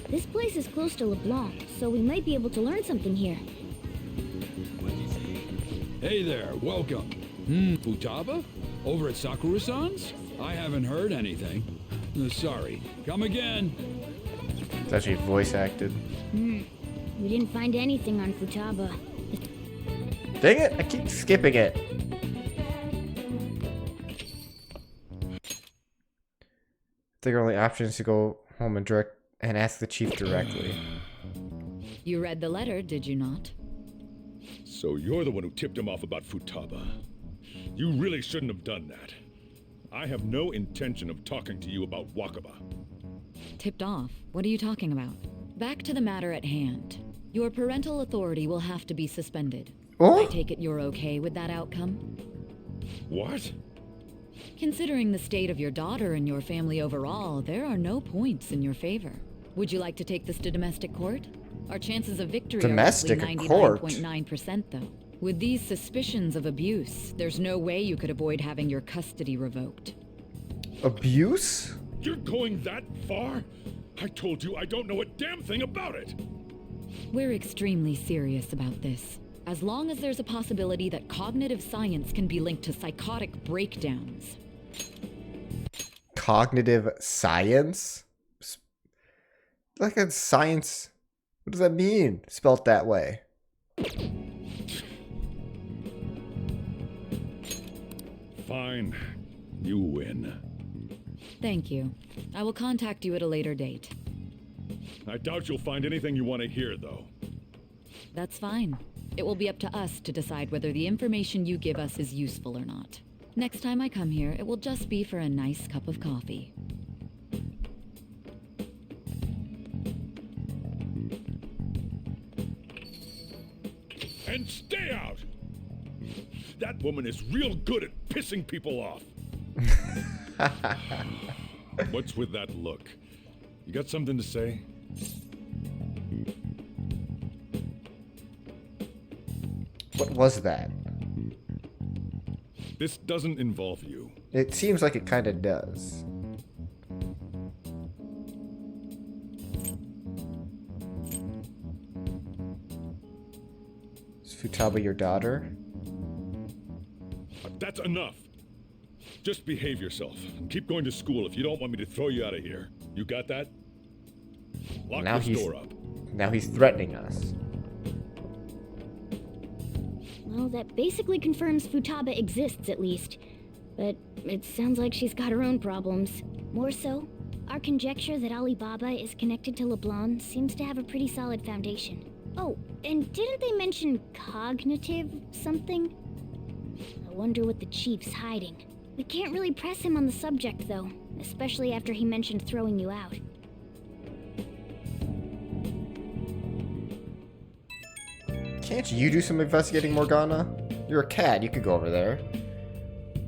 This place is close to LeBlanc, so we might be able to learn something here. Hey there, welcome. Futaba? Over at Sakura-san's? I haven't heard anything. Sorry. Come again. It's actually voice acted. We didn't find anything on Futaba. Dang it, I keep skipping it. I think our only option is to go home and ask the chief directly. You read the letter, did you not? So you're the one who tipped him off about Futaba. You really shouldn't have done that. I have no intention of talking to you about Wakaba. Tipped off? What are you talking about? Back to the matter at hand. Your parental authority will have to be suspended. Oh? I take it you're okay with that outcome? What? Considering the state of your daughter and your family overall, there are no points in your favor. Would you like to take this to domestic court? Our chances of victory Domestic are roughly court? 99.9% though. With these suspicions of abuse, there's no way you could avoid having your custody revoked. Abuse? You're going that far? I told you I don't know a damn thing about it! We're extremely serious about this. As long as there's a possibility that cognitive science can be linked to psychotic breakdowns. Cognitive science? Like a science? What does that mean? Spelt that way. Fine. You win. Thank you. I will contact you at a later date. I doubt you'll find anything you want to hear, though. That's fine. It will be up to us to decide whether the information you give us is useful or not. Next time I come here, it will just be for a nice cup of coffee. And stay out! That woman is real good at pissing people off. What's with that look? You got something to say? What was that? This doesn't involve you. It seems like it kind of does. Is Futaba your daughter? That's enough. Just behave yourself and keep going to school if you don't want me to throw you out of here. You got that? Lock this door up. Now he's threatening us. Well, that basically confirms Futaba exists, at least. But it sounds like she's got her own problems. More so, our conjecture that Alibaba is connected to LeBlanc seems to have a pretty solid foundation. Oh, and didn't they mention cognitive something? I wonder what the chief's hiding. We can't really press him on the subject, though, especially after he mentioned throwing you out. Can't you do some investigating, Morgana? You're a cat, you could go over there.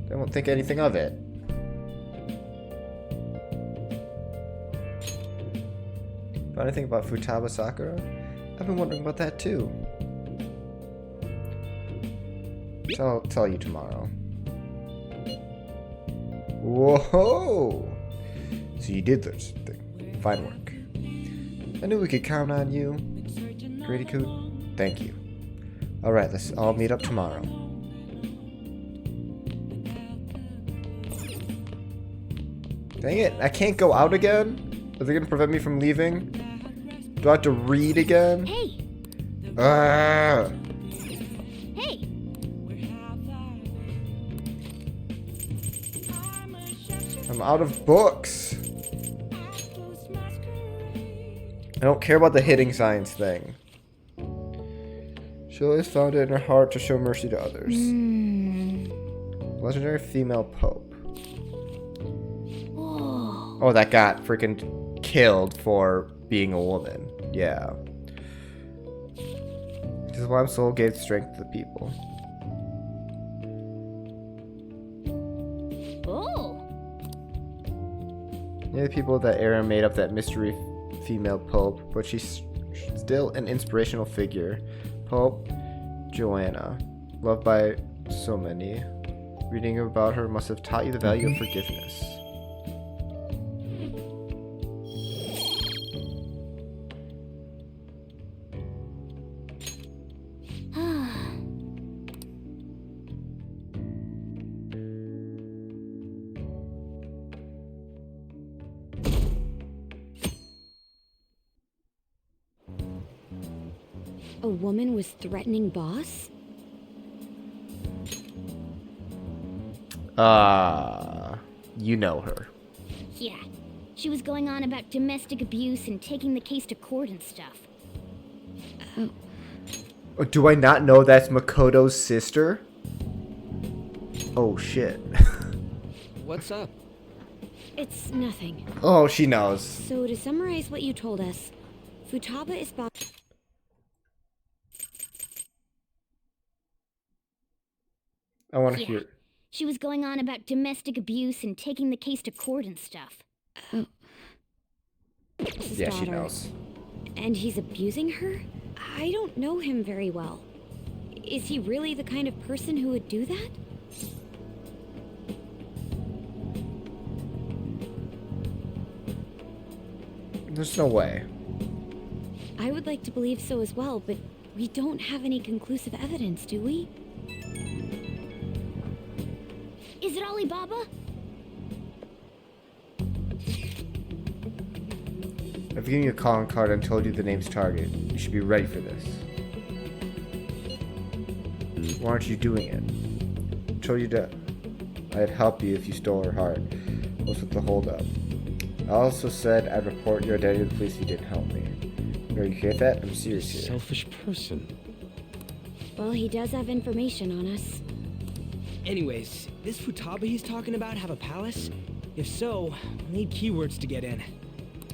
They won't think anything of it. Found anything about Futaba Sakura? I've been wondering about that too. I'll tell you tomorrow. Whoa! So you did this thing. Fine work. I knew we could count on you. Grady Coot, thank you. Alright, let's all meet up tomorrow. Dang it, I can't go out again? Are they gonna prevent me from leaving? Do I have to read again? Hey! Hey! I'm out of books. I don't care about the hitting science thing. She always found it in her heart to show mercy to others. Legendary female pope. Whoa. Oh, that got freaking killed for being a woman. Yeah. Islam's soul gave strength to the people. Oh! Yeah, the people of that era made up that mystery female pope, but she's still an inspirational figure. Pope Joanna, loved by so many. Reading about her must have taught you the value of forgiveness. A woman was threatening Boss? You know her. Yeah. She was going on about domestic abuse and taking the case to court and stuff. Oh, do I not know that's Makoto's sister? Oh shit. What's up? It's nothing. Oh, she knows. So to summarize what you told us, Futaba is Boss. I want to Yeah. hear. She was going on about domestic abuse and taking the case to court and stuff. Yeah, she knows. And he's abusing her? I don't know him very well. Is he really the kind of person who would do that? There's no way. I would like to believe so as well, but we don't have any conclusive evidence, do we? Is it Alibaba? I've given you a calling card and told you the name's target. You should be ready for this. Why aren't you doing it? I told you that I'd help you if you stole her heart. What's with the holdup? I also said I'd report your identity to the police if you didn't help me. Are you hear that? I'm serious here. Selfish person. Well, he does have information on us. Anyways, this Futaba he's talking about have a palace? If so, we'll need keywords to get in.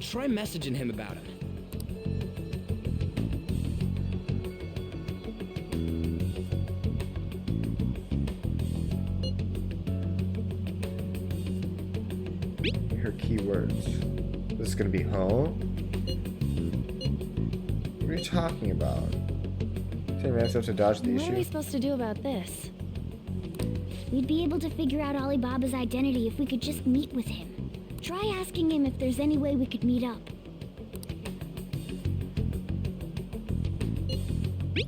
Try messaging him about it. Her keywords. This is gonna be home? What are you talking about? 10 minutes up to dodge the What are we issue? supposed to do about this? We'd be able to figure out Alibaba's identity if we could just meet with him. Try asking him if there's any way we could meet up.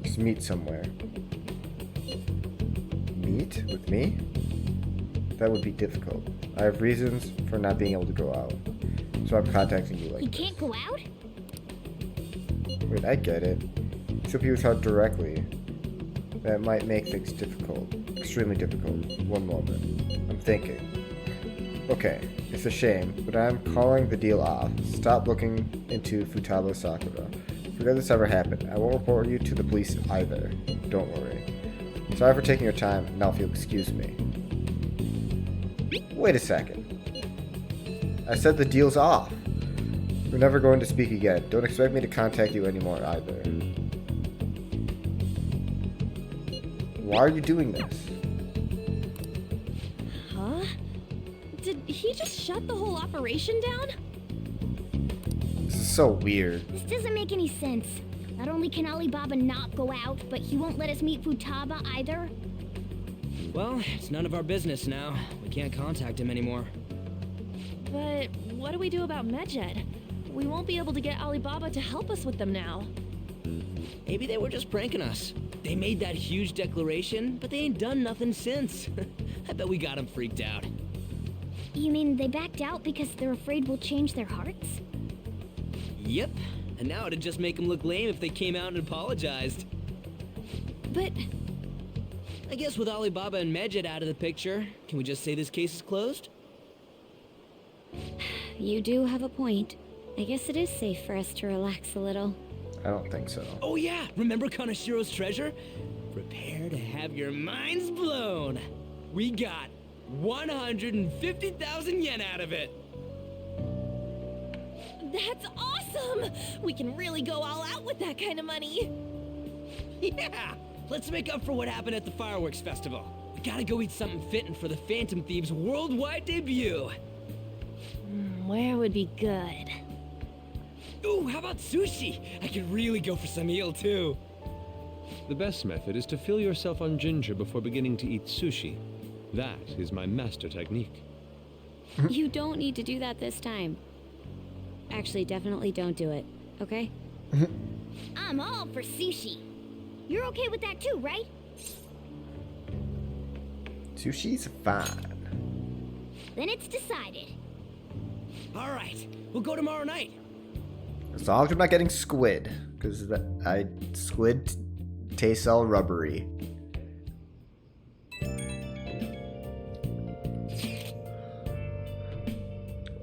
Just meet somewhere. Meet with me? That would be difficult. I have reasons for not being able to go out. So I'm contacting you like He this. can't go out? Wait, I get it. So people talk directly. That might make things difficult. Extremely difficult. One moment. I'm thinking. Okay, it's a shame, but I'm calling the deal off. Stop looking into Futaba Sakura. Forget this ever happened. I won't report you to the police either. Don't worry. Sorry for taking your time. Now if you'll excuse me. Wait a second. I said the deal's off. We're never going to speak again. Don't expect me to contact you anymore either. Why are you doing this? Huh? Did he just shut the whole operation down? This is so weird. This doesn't make any sense. Not only can Alibaba not go out, but he won't let us meet Futaba either. Well, it's none of our business now. We can't contact him anymore. But what do we do about Medjed? We won't be able to get Alibaba to help us with them now. Maybe they were just pranking us. They made that huge declaration, but they ain't done nothing since. I bet we got them freaked out. You mean they backed out because they're afraid we'll change their hearts? Yep, and now it'd just make them look lame if they came out and apologized. But I guess with Alibaba and Medjed out of the picture, can we just say this case is closed? you do have a point. I guess it is safe for us to relax a little. I don't think so. Oh yeah, remember Kanashiro's treasure? Prepare to have your minds blown. We got 150,000 yen out of it. That's awesome! We can really go all out with that kind of money. Yeah! Let's make up for what happened at the fireworks festival. We gotta go eat something fitting for the Phantom Thieves' worldwide debut. Where would be good? Ooh, how about sushi? I could really go for some eel, too. The best method is to fill yourself on ginger before beginning to eat sushi. That is my master technique. You don't need to do that this time. Actually, definitely don't do it, okay? I'm all for sushi. You're okay with that too, right? Sushi's fine. Then it's decided. All right, we'll go tomorrow night. As long as I'm not getting squid, because squid tastes all rubbery.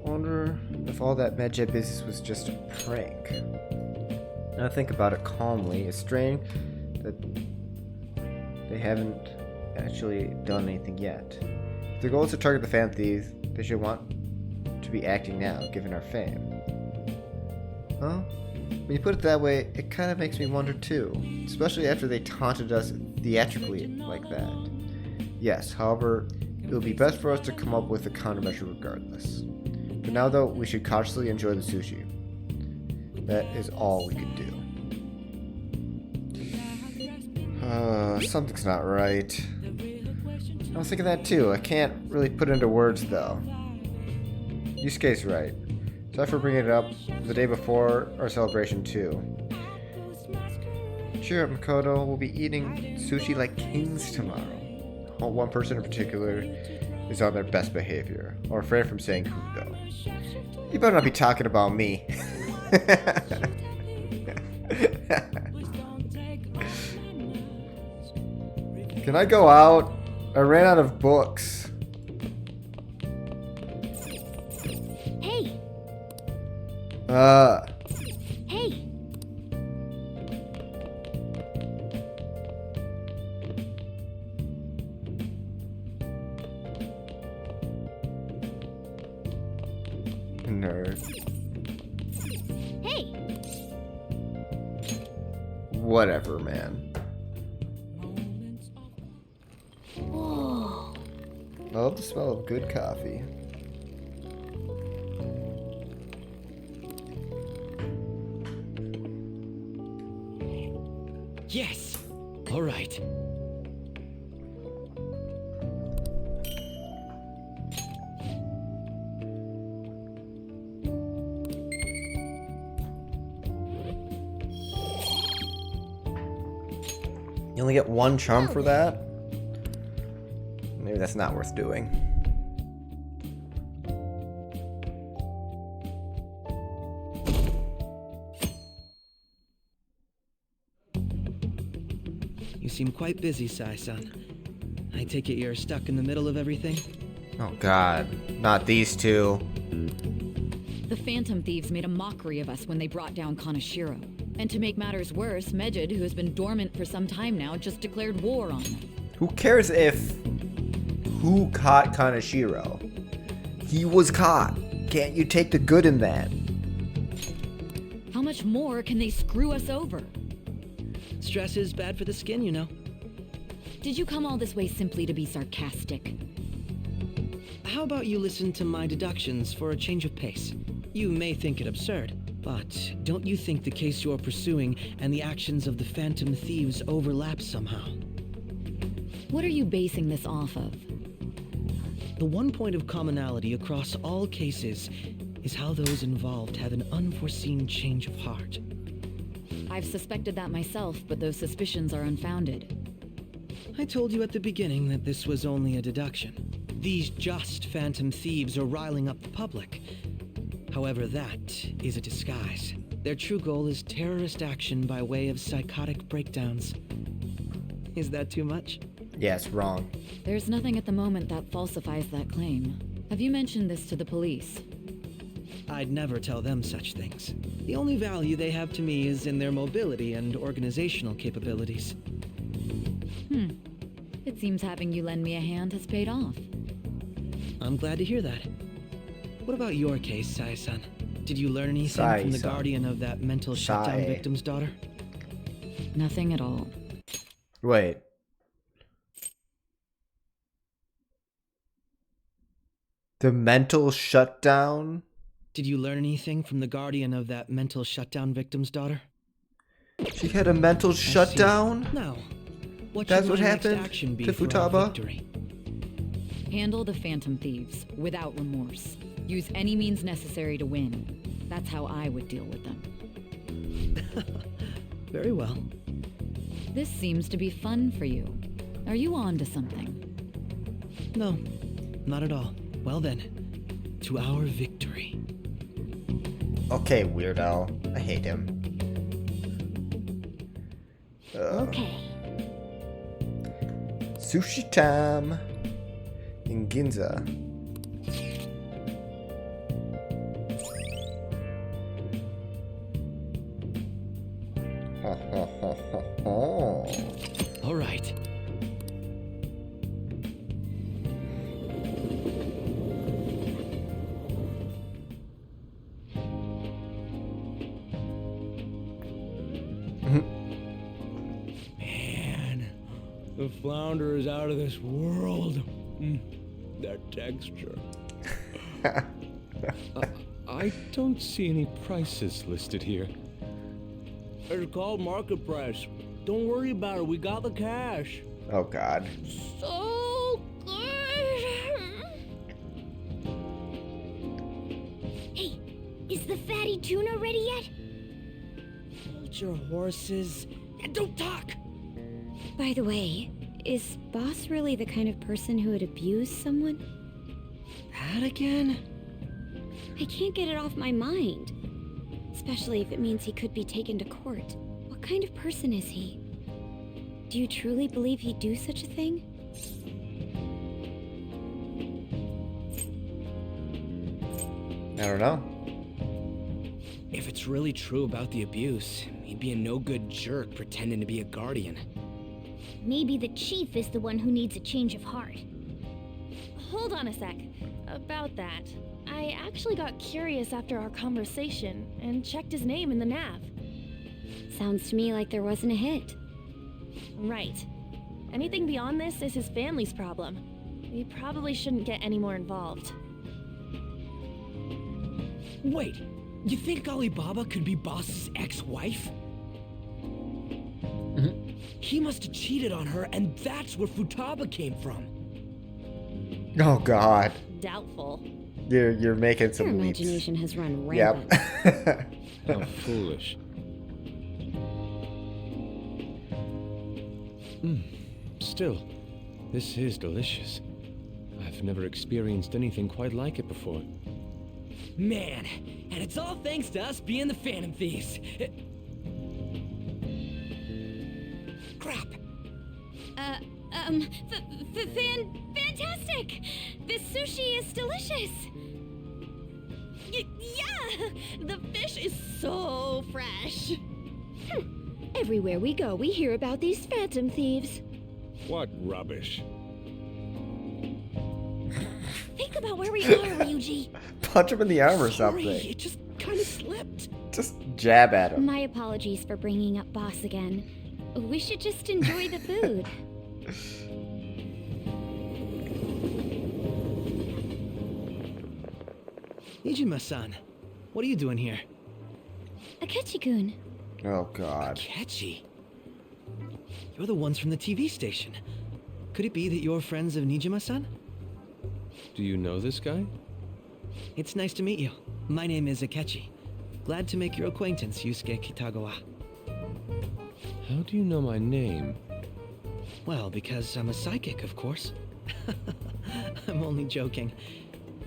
Wonder if all that Medjet business was just a prank. Now I think about it calmly. It's strange that they haven't actually done anything yet. If the goal is to target the Phantom Thieves, they should want to be acting now, given our fame. Well, when you put it that way, it kind of makes me wonder too, especially after they taunted us theatrically like that. Yes, however, it would be best for us to come up with a countermeasure regardless. For now though, we should cautiously enjoy the sushi. That is all we can do. Something's not right. I was thinking that too. I can't really put it into words though. Yusuke's right. Sorry for bringing it up the day before our celebration too. Cheer up, Makoto. We'll be eating sushi like kings tomorrow. One person in particular is on their best behavior, or refrain from saying who though. You better not be talking about me. Can I go out? I ran out of books. Hey! Hey! Nerd. Hey! Whatever, man. Whoa. I love the smell of good coffee. Yes! All right. You only get one charm for that? Maybe that's not worth doing. You seem quite busy, Sai-san. I take it you're stuck in the middle of everything? Oh god, not these two. The Phantom Thieves made a mockery of us when they brought down Kaneshiro. And to make matters worse, Medjed, who has been dormant for some time now, just declared war on them. Who cares if... Who caught Kaneshiro? He was caught. Can't you take the good in that? How much more can they screw us over? Stress is bad for the skin, you know. Did you come all this way simply to be sarcastic? How about you listen to my deductions for a change of pace? You may think it absurd, but don't you think the case you're pursuing and the actions of the Phantom Thieves overlap somehow? What are you basing this off of? The one point of commonality across all cases is how those involved have an unforeseen change of heart. I've suspected that myself, but those suspicions are unfounded. I told you at the beginning that this was only a deduction. These just Phantom Thieves are riling up the public. However, that is a disguise. Their true goal is terrorist action by way of psychotic breakdowns. Is that too much? Yes, wrong. There's nothing at the moment that falsifies that claim. Have you mentioned this to the police? I'd never tell them such things. The only value they have to me is in their mobility and organizational capabilities. It seems having you lend me a hand has paid off. I'm glad to hear that. What about your case, Sai-san? Did you learn anything from the guardian of that mental shutdown victim's daughter? Nothing at all. Wait. The mental shutdown? Did you learn anything from the guardian of that mental shutdown victim's daughter? She had a mental shutdown? No. What That's should what my next happened action be to for our Futaba? victory? Handle the Phantom Thieves without remorse. Use any means necessary to win. That's how I would deal with them. Very well. This seems to be fun for you. Are you on to something? No, not at all. Well then, to our victory. Okay, weirdo. I hate him. Okay. Sushi time in Ginza. All right. Man, the flounder is out of this world. That texture. I don't see any prices listed here. It's called market price. Don't worry about it. We got the cash. Oh god. So good. Hey, is the fatty tuna ready yet? Hold your horses and don't talk. By the way, is Boss really the kind of person who would abuse someone? That again? I can't get it off my mind. Especially if it means he could be taken to court. What kind of person is he? Do you truly believe he'd do such a thing? I don't know. If it's really true about the abuse, he'd be a no-good jerk pretending to be a guardian. Maybe the chief is the one who needs a change of heart. Hold on a sec. About that, I actually got curious after our conversation and checked his name in the nav. Sounds to me like there wasn't a hit. Right. Anything beyond this is his family's problem. We probably shouldn't get any more involved. Wait, you think Alibaba could be Boss's ex-wife? He must have cheated on her, and that's where Futaba came from. Oh god. Doubtful. You're making some Your leaps. imagination has run rampant. Yep. How foolish. Still, this is delicious. I've never experienced anything quite like it before. Man, and it's all thanks to us being the Phantom Thieves. Crap. Fantastic! This sushi is delicious! Yeah! The fish is so fresh! Everywhere we go, we hear about these phantom thieves. What rubbish. Think about where we are, Ryuji. Punch him in the arm or Sorry, something. it just kind of slipped. Just jab at him. My apologies for bringing up Boss again. We should just enjoy the food. Nijima-san, what are you doing here? Akechi-kun. Oh god. Akechi? You're the ones from the TV station. Could it be that you're friends of Nijima-san? Do you know this guy? It's nice to meet you. My name is Akechi. Glad to make your acquaintance, Yusuke Kitagawa. How do you know my name? Well, because I'm a psychic, of course. I'm only joking.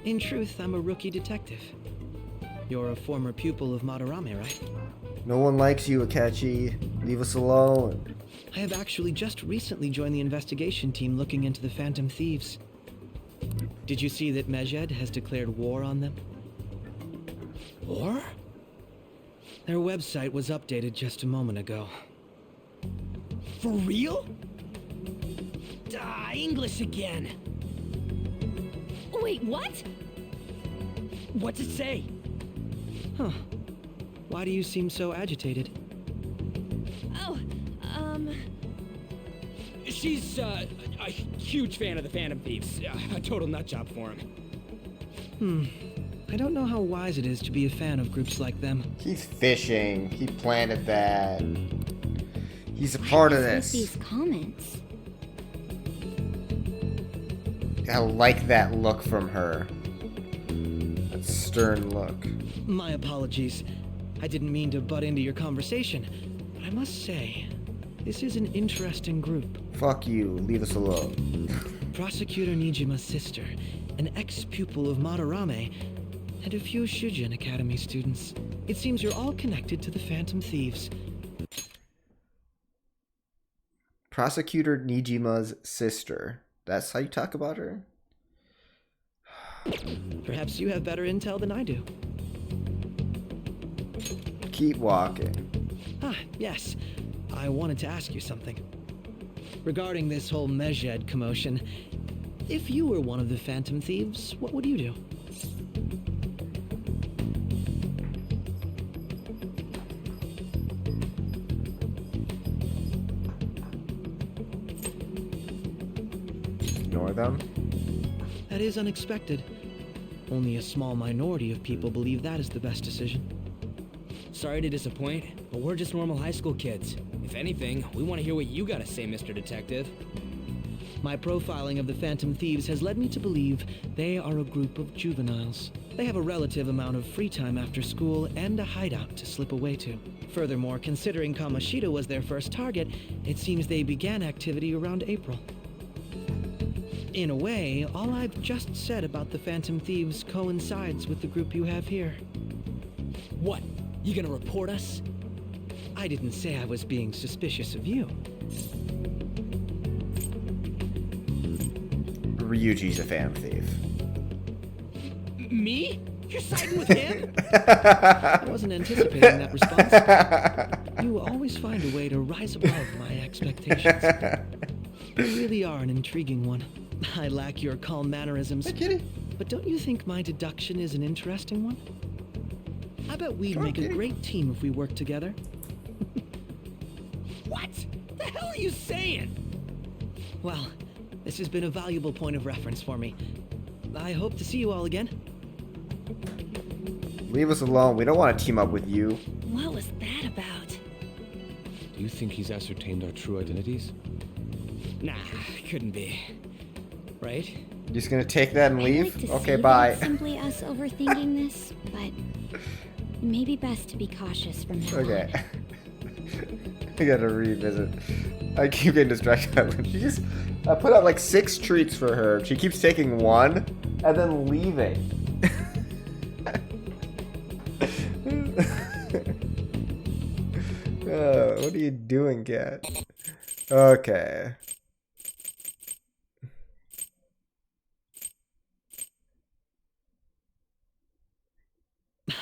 In truth, I'm a rookie detective. You're a former pupil of Madarame, right? No one likes you, Akechi. Leave us alone. I have actually just recently joined the investigation team looking into the Phantom Thieves. Did you see that Medjed has declared war on them? War? Their website was updated just a moment ago. For real? English again! Wait, what? What's it say? Huh. Why do you seem so agitated? Oh, She's a huge fan of the Phantom Thieves. A total nutjob for him. I don't know how wise it is to be a fan of groups like them. He's fishing. He planted that. He's a part of this. These comments. I like that look from her. That stern look. My apologies. I didn't mean to butt into your conversation, but I must say, this is an interesting group. Fuck you. Leave us alone. Prosecutor Nijima's sister, an ex-pupil of Madarame, and a few Shujin Academy students. It seems you're all connected to the Phantom Thieves. Prosecutor Nijima's sister. That's how you talk about her? Perhaps you have better intel than I do. Keep walking. Ah, yes. I wanted to ask you something. Regarding this whole Mejed commotion, if you were one of the Phantom Thieves, what would you do? Ignore them? That is unexpected. Only a small minority of people believe that is the best decision. Sorry to disappoint, but we're just normal high school kids. If anything, we want to hear what you gotta say, Mr. Detective. My profiling of the Phantom Thieves has led me to believe they are a group of juveniles. They have a relative amount of free time after school and a hideout to slip away to. Furthermore, considering Kamoshida was their first target, it seems they began activity around April. In a way, all I've just said about the Phantom Thieves coincides with the group you have here. What? You gonna report us? I didn't say I was being suspicious of you. Ryuji's a Phantom Thief. Me? You're siding with him? I wasn't anticipating that response. You always find a way to rise above my expectations. You really are an intriguing one. I lack your calm mannerisms. Hey, kitty. But don't you think my deduction is an interesting one? I bet we'd make a great team if we worked together. What? The hell are you saying? Well, this has been a valuable point of reference for me. I hope to see you all again. Leave us alone. We don't want to team up with you. What was that about? Do you think he's ascertained our true identities? Nah, couldn't be. Right? You're just gonna take that and leave? I'd like to Okay, say that bye. it's simply us overthinking this, but it may be best to be cautious from now Okay. on. I gotta revisit. I keep getting distracted. I put out like 6 treats for her. She keeps taking one and then leaving. What are you doing, cat? Okay.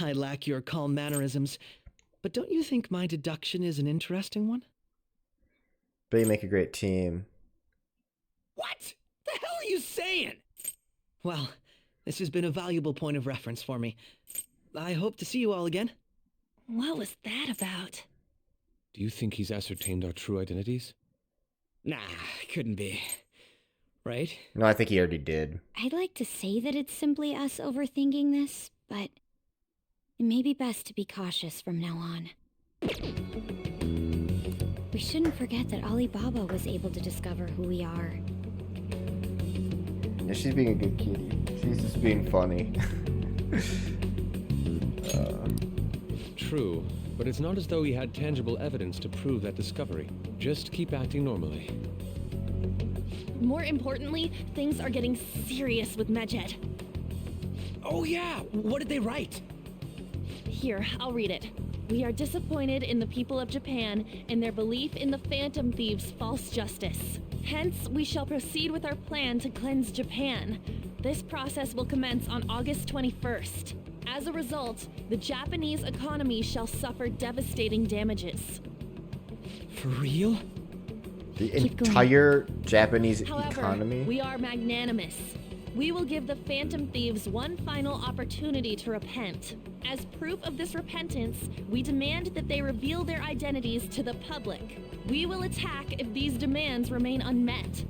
I lack your calm mannerisms, but don't you think my deduction is an interesting one? But you make a great team. What? The hell are you saying? Well, this has been a valuable point of reference for me. I hope to see you all again. What was that about? Do you think he's ascertained our true identities? Nah, couldn't be. Right? No, I think he already did. I'd like to say that it's simply us overthinking this, but it may be best to be cautious from now on. We shouldn't forget that Alibaba was able to discover who we are. Yeah, she's being a good kitty. She's just being funny. True, but it's not as though he had tangible evidence to prove that discovery. Just keep acting normally. More importantly, things are getting serious with Medjed. Oh yeah, what did they write? Here, I'll read it. We are disappointed in the people of Japan and their belief in the Phantom Thieves' false justice. Hence, we shall proceed with our plan to cleanse Japan. This process will commence on August 21st. As a result, the Japanese economy shall suffer devastating damages. For real? The entire Japanese However, economy? we are magnanimous. We will give the Phantom Thieves one final opportunity to repent. As proof of this repentance, we demand that they reveal their identities to the public. We will attack if these demands remain unmet.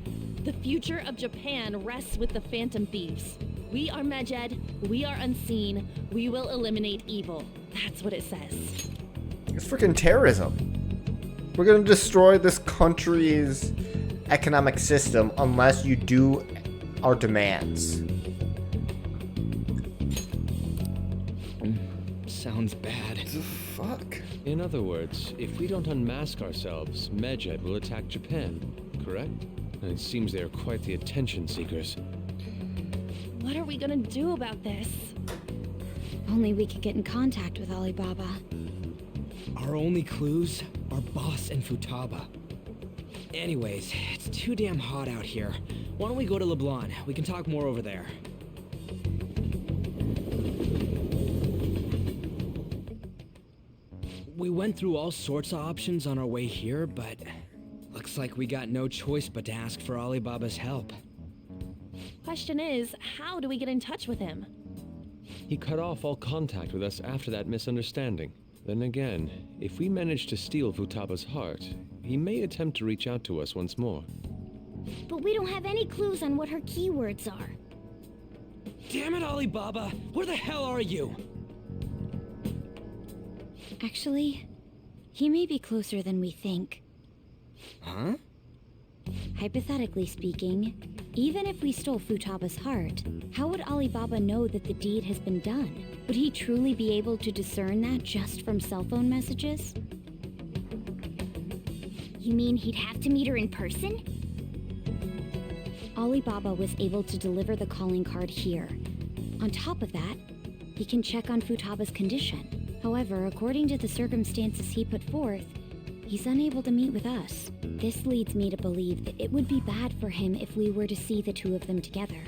The future of Japan rests with the Phantom Thieves. We are Medjed, we are unseen, we will eliminate evil. That's what it says. It's freaking terrorism. We're gonna destroy this country's economic system unless you do our demands. Sounds bad. Fuck. In other words, if we don't unmask ourselves, Medjed will attack Japan, correct? And it seems they are quite the attention seekers. What are we gonna do about this? Only we could get in contact with Alibaba. Our only clues are Boss and Futaba. Anyways, it's too damn hot out here. Why don't we go to Leblon? We can talk more over there. We went through all sorts of options on our way here, but looks like we got no choice but to ask for Alibaba's help. Question is, how do we get in touch with him? He cut off all contact with us after that misunderstanding. Then again, if we manage to steal Futaba's heart, he may attempt to reach out to us once more. But we don't have any clues on what her keywords are. Damn it, Alibaba! Where the hell are you? Actually, he may be closer than we think. Huh? Hypothetically speaking, even if we stole Futaba's heart, how would Alibaba know that the deed has been done? Would he truly be able to discern that just from cell phone messages? You mean he'd have to meet her in person? Alibaba was able to deliver the calling card here. On top of that, he can check on Futaba's condition. However, according to the circumstances he put forth, he's unable to meet with us. This leads me to believe that it would be bad for him if we were to see the two of them together.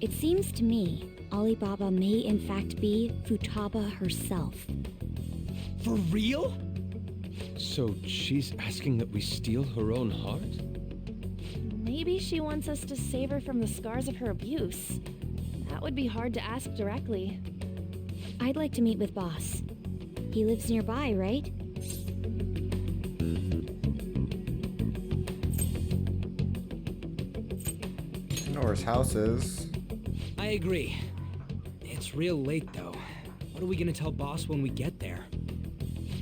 It seems to me Alibaba may in fact be Futaba herself. For real? So she's asking that we steal her own heart? Maybe she wants us to save her from the scars of her abuse. That would be hard to ask directly. I'd like to meet with Boss. He lives nearby, right? I know where his house is. I agree. It's real late, though. What are we gonna tell Boss when we get there?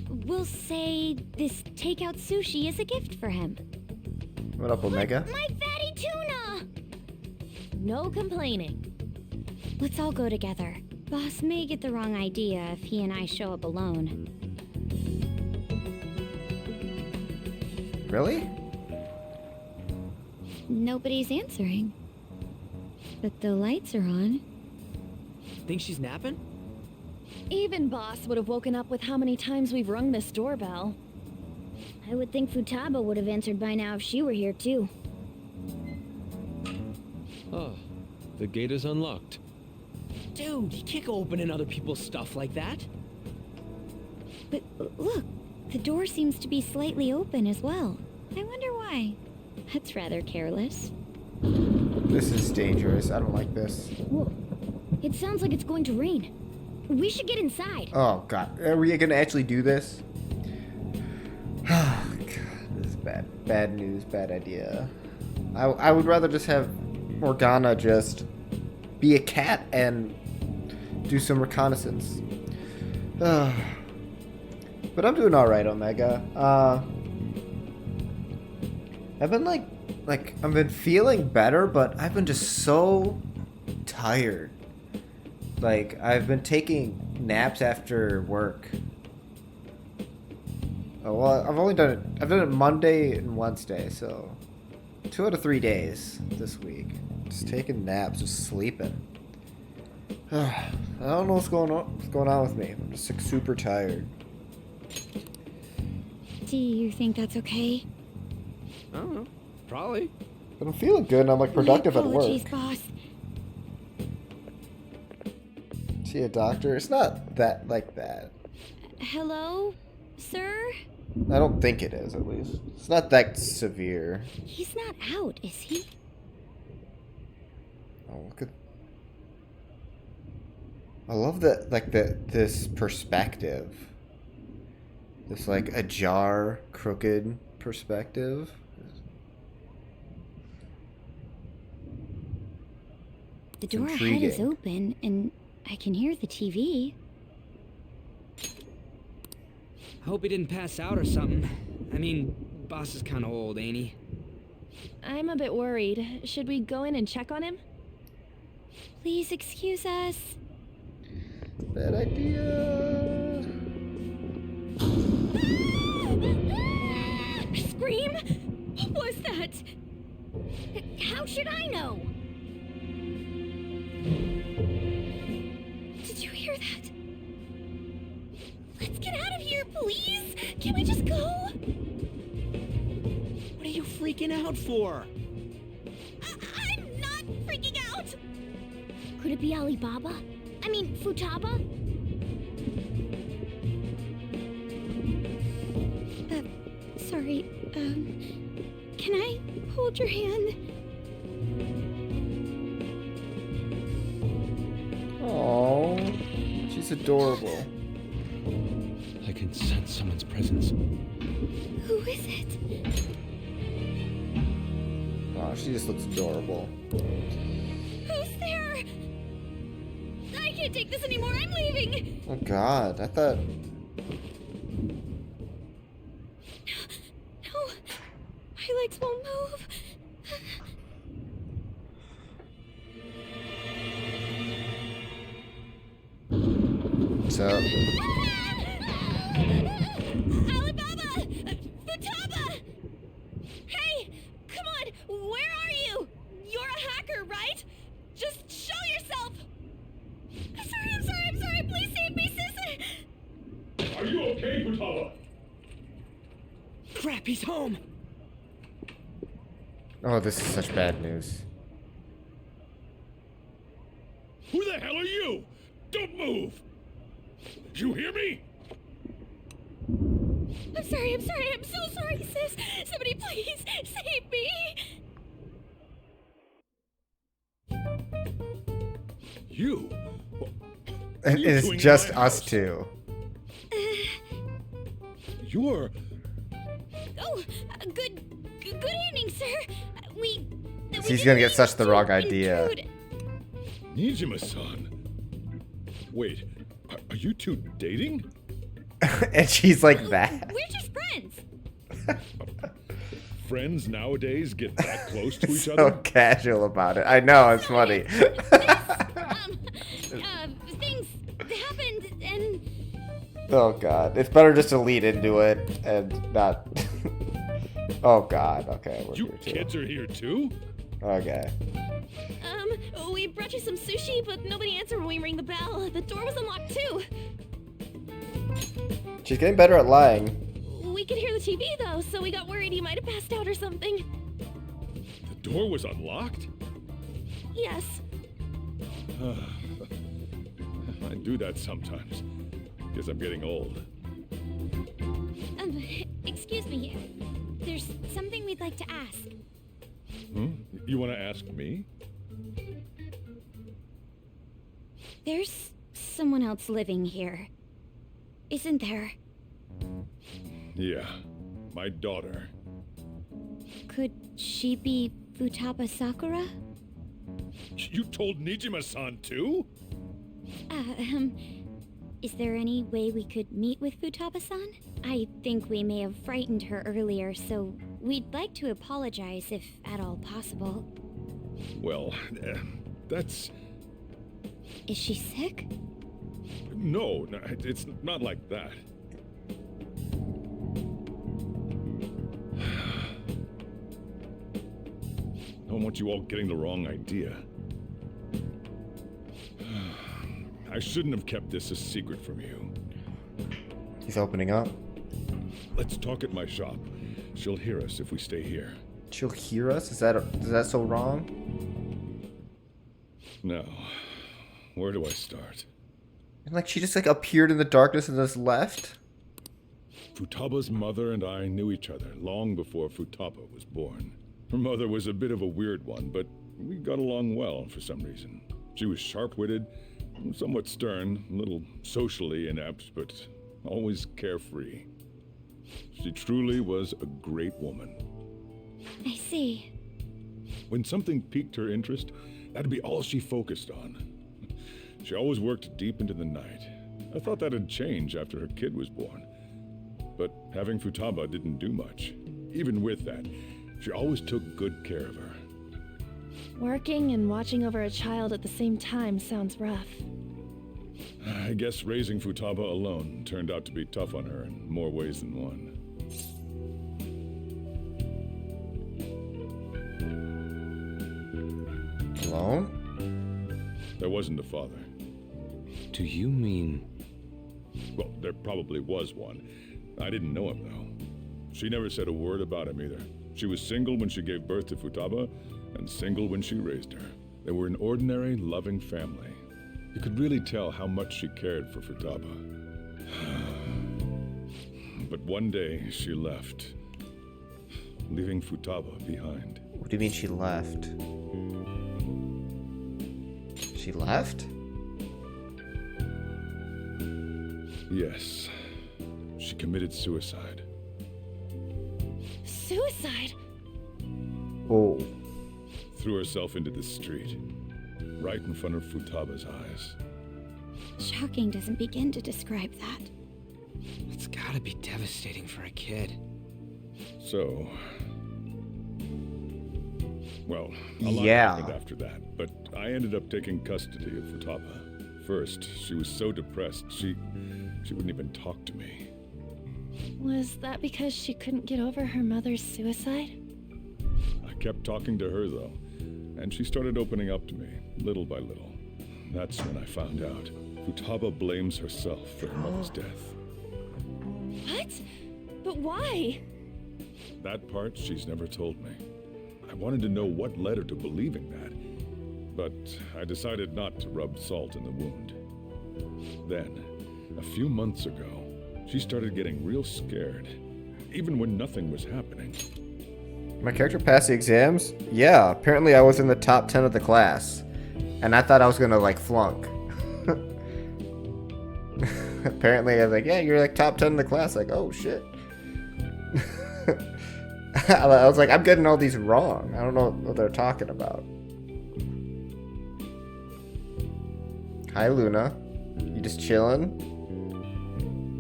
We'll say this takeout sushi is a gift for him. What up, Omega? My fatty tuna! No complaining. Let's all go together. Boss may get the wrong idea if he and I show up alone. Really? Nobody's answering. But the lights are on. Think she's napping? Even Boss would have woken up with how many times we've rung this doorbell. I would think Futaba would have answered by now if she were here too. Ah, the gate is unlocked. Dude, you can't go opening other people's stuff like that. But look, the door seems to be slightly open as well. I wonder why. That's rather careless. This is dangerous. I don't like this. Whoa. It sounds like it's going to rain. We should get inside. Oh, God. Are we going to actually do this? Oh, God. This is bad. Bad news. Bad idea. I would rather just have Morgana just be a cat and do some reconnaissance. But I'm doing alright, Omega. I've been I've been feeling better, but I've been just so tired. Like, I've been taking naps after work. Oh, well, I've done it Monday and Wednesday, so 2 out of 3 days this week. Just taking naps, just sleeping. I don't know what's going on with me. I'm just like super tired. Do you think that's okay? I don't know. Probably. But I'm feeling good and I'm like productive at work. Apologies, boss. See a doctor? It's not that bad. Hello, sir? I don't think it is, at least. It's not that severe. He's not out, is he? Oh, look at... I love that, this perspective. This like ajar, crooked perspective. The door ahead is open, and I can hear the TV. I hope he didn't pass out or something. I mean, boss is kind of old, ain't he? I'm a bit worried. Should we go in and check on him? Please excuse us. Bad idea. Scream? What was that? How should I know? Did you hear that? Let's get out of here, please! Can we just go? What are you freaking out for? I'm not freaking out! Could it be Alibaba? I mean, Futaba? Sorry, can I hold your hand? Oh, she's adorable. I can sense someone's presence. Who is it? Oh, she just looks adorable. Who's there? I can't take this anymore. I'm leaving. Oh God, I thought. No, my legs won't move. What's up? Alibaba! Futaba! Hey, come on, where are you? You're a hacker, right? Just show yourself! I'm sorry, please save me, sis! Are you okay, Futaba? Crap, he's home! Oh, this is such bad news. Who the hell are you? Don't move! You hear me? I'm sorry, I'm so sorry, sis! Somebody please save me! You? It's just us two. You're... Oh, good evening, sir. We He's gonna get such the wrong idea. Nijima-san. Wait, are you two dating? And she's like that. We're just friends. Friends nowadays get that close to each So other? casual about it. I know, it's funny. Things happened, and Oh God, it's better just to lead into it and not. Oh God, okay. We're You here too. kids are here too? Okay. We brought you some sushi, but nobody answered when we rang the bell. The door was unlocked too. She's getting better at lying. We could hear the TV though, so we got worried you might have passed out or something. The door was unlocked? Yes. I do that sometimes. Guess I'm getting old. Excuse me. There's something we'd like to ask. You want to ask me? There's someone else living here, isn't there? Yeah, my daughter. Could she be Futaba Sakura? You told Nijima-san too? Is there any way we could meet with Futaba-san? I think we may have frightened her earlier, so we'd like to apologize if at all possible. Well, that's... Is she sick? No, it's not like that. I don't want you all getting the wrong idea. I shouldn't have kept this a secret from you. He's opening up. Let's talk at my shop. She'll hear us if we stay here. She'll hear us? Is that so wrong? Now, where do I start? And like she just like appeared in the darkness and just left? Futaba's mother and I knew each other long before Futaba was born. Her mother was a bit of a weird one, but we got along well for some reason. She was sharp-witted, somewhat stern, a little socially inept, but always carefree. She truly was a great woman. I see. When something piqued her interest, that'd be all she focused on. She always worked deep into the night. I thought that'd change after her kid was born. But having Futaba didn't do much. Even with that, she always took good care of her. Working and watching over a child at the same time sounds rough. I guess raising Futaba alone turned out to be tough on her in more ways than one. Alone? There wasn't a father. Do you mean... Well, there probably was one. I didn't know him, though. She never said a word about him either. She was single when she gave birth to Futaba, and single when she raised her. They were an ordinary, loving family. You could really tell how much she cared for Futaba. But one day, she left, leaving Futaba behind. What do you mean she left? She left? Yes. She committed suicide. Suicide? Oh. Threw herself into the street, right in front of Futaba's eyes. Shocking doesn't begin to describe that. It's gotta be devastating for a kid. So... Well, a lot happened after that, but I ended up taking custody of Futaba. First, she was so depressed, she wouldn't even talk to me. Was that because she couldn't get over her mother's suicide? I kept talking to her, though, and she started opening up to me, little by little. That's when I found out. Futaba blames herself for her mother's death. What? But why? That part she's never told me. I wanted to know what led her to believing that, but I decided not to rub salt in the wound. Then, a few months ago, she started getting real scared, even when nothing was happening. My character passed the exams? Yeah, apparently I was in the top 10 of the class. And I thought I was gonna, like, flunk. Apparently I was like, yeah, you're like top 10 in the class. Like, oh shit. I was like, I'm getting all these wrong. I don't know what they're talking about. Hi, Luna. You just chilling?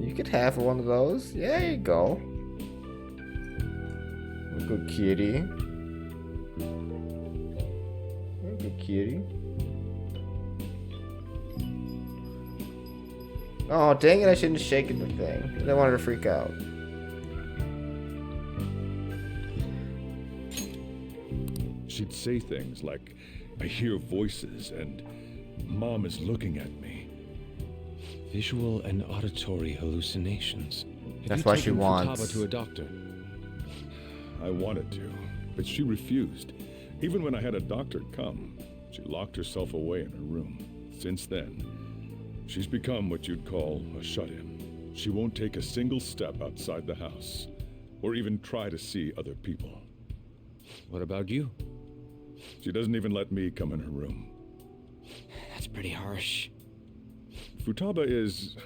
You could have one of those. Yeah, there you go. Good kitty. Good kitty. Oh, dang it, I shouldn't have shaken the thing. I didn't want her to freak out. She'd say things like, I hear voices and Mom is looking at me. Visual and auditory hallucinations. That's why she wants Futaba to a doctor. I wanted to, but she refused. Even when I had a doctor come, she locked herself away in her room. Since then, she's become what you'd call a shut-in. She won't take a single step outside the house, or even try to see other people. What about you? She doesn't even let me come in her room. That's pretty harsh. Futaba is,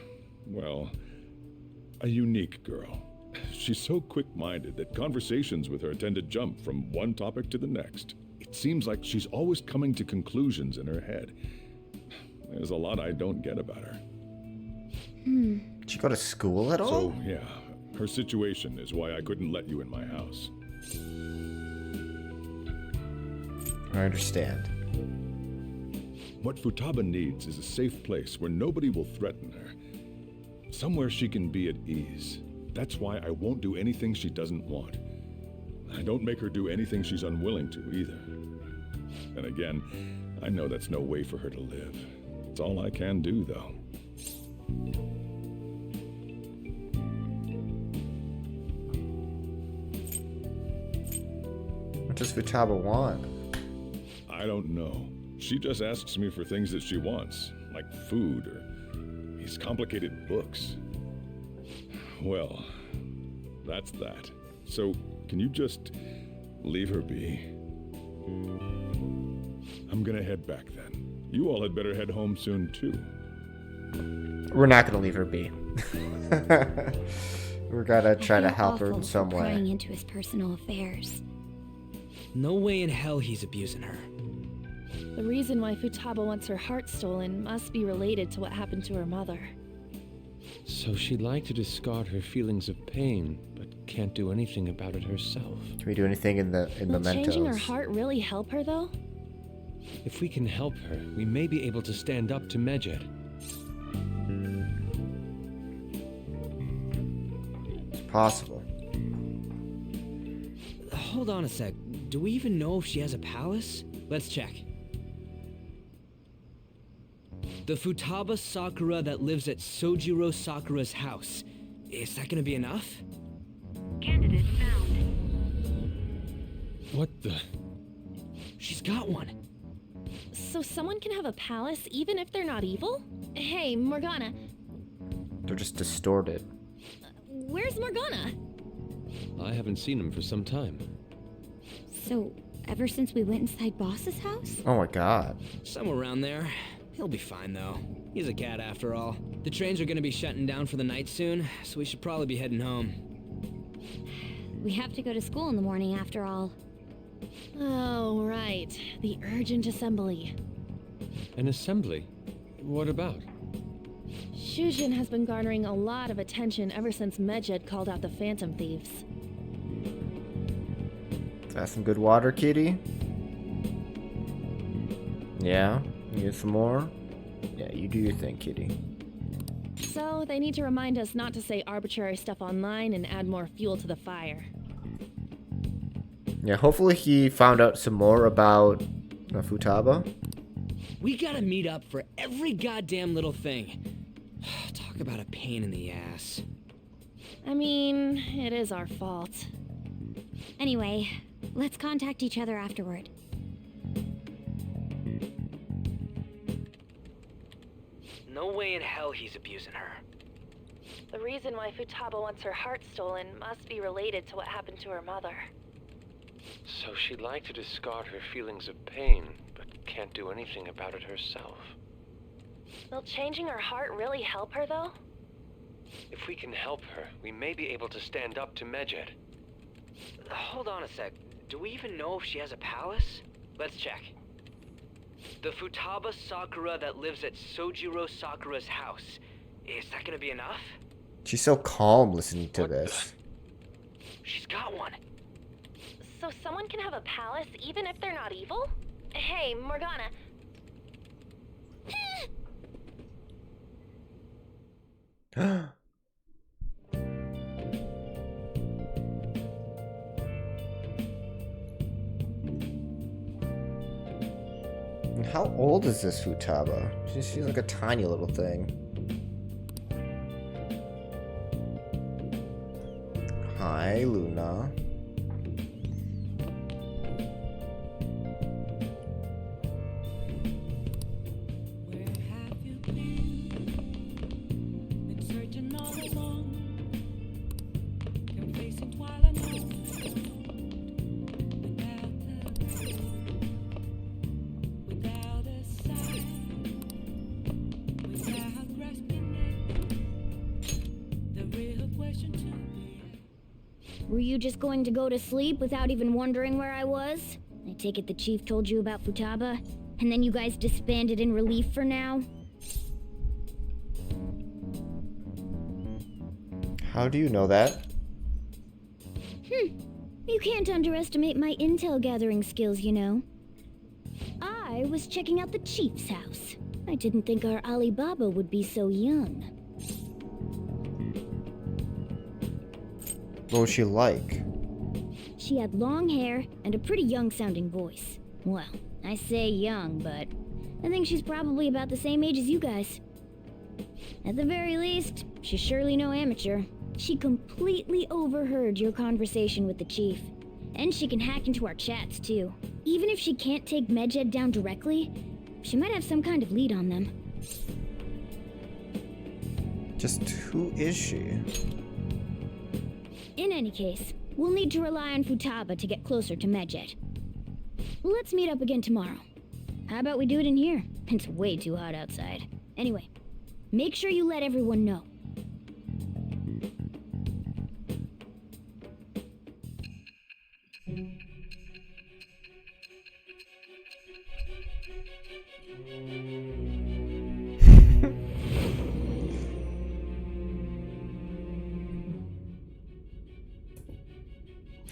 well, a unique girl. She's so quick-minded that conversations with her tend to jump from one topic to the next. It seems like she's always coming to conclusions in her head. There's a lot I don't get about her. Did she go to school at all? So, yeah, her situation is why I couldn't let you in my house. I understand. What Futaba needs is a safe place where nobody will threaten her. Somewhere she can be at ease. That's why I won't do anything she doesn't want. I don't make her do anything she's unwilling to, either. And again, I know that's no way for her to live. It's all I can do, though. What does Futaba want? I don't know. She just asks me for things that she wants, like food or these complicated books. Well, that's that. So, can you just leave her be? I'm gonna head back then. You all had better head home soon, too. We're not gonna leave her be. We gotta try to I feel help her awful in for some prying way. into his personal affairs. No way in hell he's abusing her. The reason why Futaba wants her heart stolen must be related to what happened to her mother. So she'd like to discard her feelings of pain, but can't do anything about it herself. Can we do anything in the Will changing her mementos? heart really help her, though? If we can help her, we may be able to stand up to Medjed. It's possible. Hold on a sec. Do we even know if she has a palace? Let's check. The Futaba Sakura that lives at Sojiro Sakura's house. Is that gonna be enough? Candidate found. What the? She's got one. So someone can have a palace even if they're not evil? Hey, Morgana. They're just distorted. Where's Morgana? I haven't seen him for some time. So, ever since we went inside Boss's house? Oh my god. Somewhere around there. He'll be fine, though. He's a cat, after all. The trains are gonna be shutting down for the night soon, so we should probably be heading home. We have to go to school in the morning, after all. Oh, right. The urgent assembly. An assembly? What about? Shujin has been garnering a lot of attention ever since Medjed called out the Phantom Thieves. Got some good water, kitty? Yeah? You get some more? Yeah, you do your thing, kitty. So they need to remind us not to say arbitrary stuff online and add more fuel to the fire. Yeah, hopefully he found out some more about Futaba. We gotta meet up for every goddamn little thing. Talk about a pain in the ass. I mean, it is our fault. Anyway, let's contact each other afterward. No way in hell he's abusing her. The reason why Futaba wants her heart stolen must be related to what happened to her mother. So she'd like to discard her feelings of pain, but can't do anything about it herself. Will changing her heart really help her, though? If we can help her, we may be able to stand up to Medjed. Hold on a sec. Do we even know if she has a palace? Let's check. The Futaba Sakura that lives at Sojiro Sakura's house. Is that gonna be enough? She's so calm listening to this. She's got one. So someone can have a palace even if they're not evil? Hey, Morgana. How old is this Futaba? She's like a tiny little thing. Hi, Luna. Were you just going to go to sleep without even wondering where I was? I take it the chief told you about Futaba, and then you guys disbanded in relief for now? How do you know that? You can't underestimate my intel gathering skills, you know. I was checking out the chief's house. I didn't think our Alibaba would be so young. What was she like? She had long hair and a pretty young-sounding voice. Well, I say young, but I think she's probably about the same age as you guys. At the very least, she's surely no amateur. She completely overheard your conversation with the chief. And she can hack into our chats, too. Even if she can't take Medjed down directly, she might have some kind of lead on them. Just who is she? In any case, we'll need to rely on Futaba to get closer to Medjed. Let's meet up again tomorrow. How about we do it in here? It's way too hot outside. Anyway, make sure you let everyone know.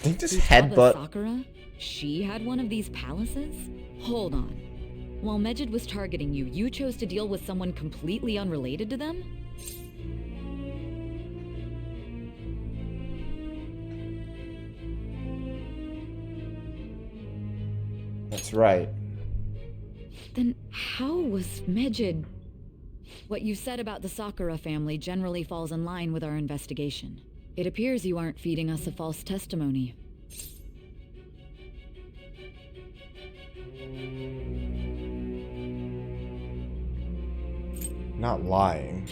They just Futaba headbutt. Sakura? She had one of these palaces? Hold on. While Mejid was targeting you, you chose to deal with someone completely unrelated to them? That's right. Then how was Mejid... What you said about the Sakura family generally falls in line with our investigation. It appears you aren't feeding us a false testimony. Not lying.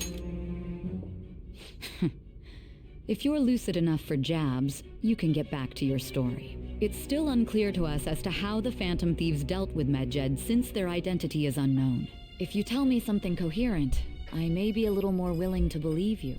If you're lucid enough for jabs, you can get back to your story. It's still unclear to us as to how the Phantom Thieves dealt with Medjed since their identity is unknown. If you tell me something coherent, I may be a little more willing to believe you.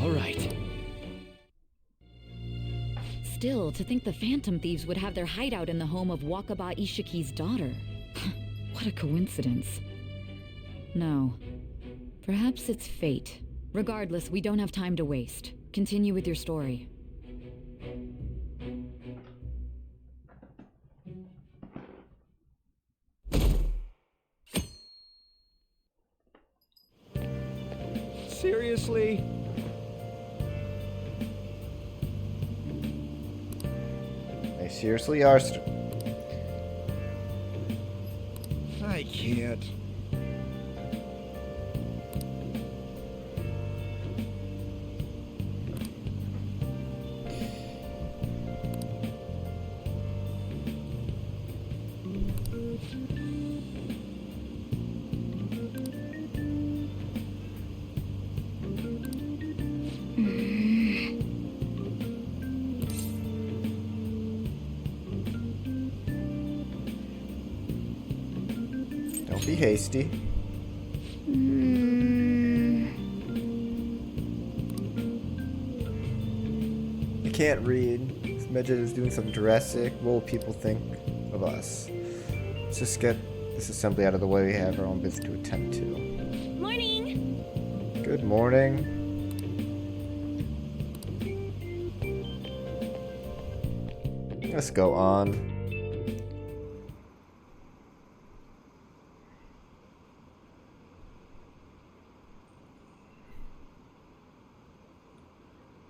All right. Still, to think the Phantom Thieves would have their hideout in the home of Wakaba Ishiki's daughter. What a coincidence. No. Perhaps it's fate. Regardless, we don't have time to waste. Continue with your story. Seriously? They seriously are. I can't. Don't be hasty. I can't read. This Medjed is doing something drastic. What will people think of us? Let's just get this assembly out of the way. We have our own business to attend to. Morning! Good morning. Let's go on.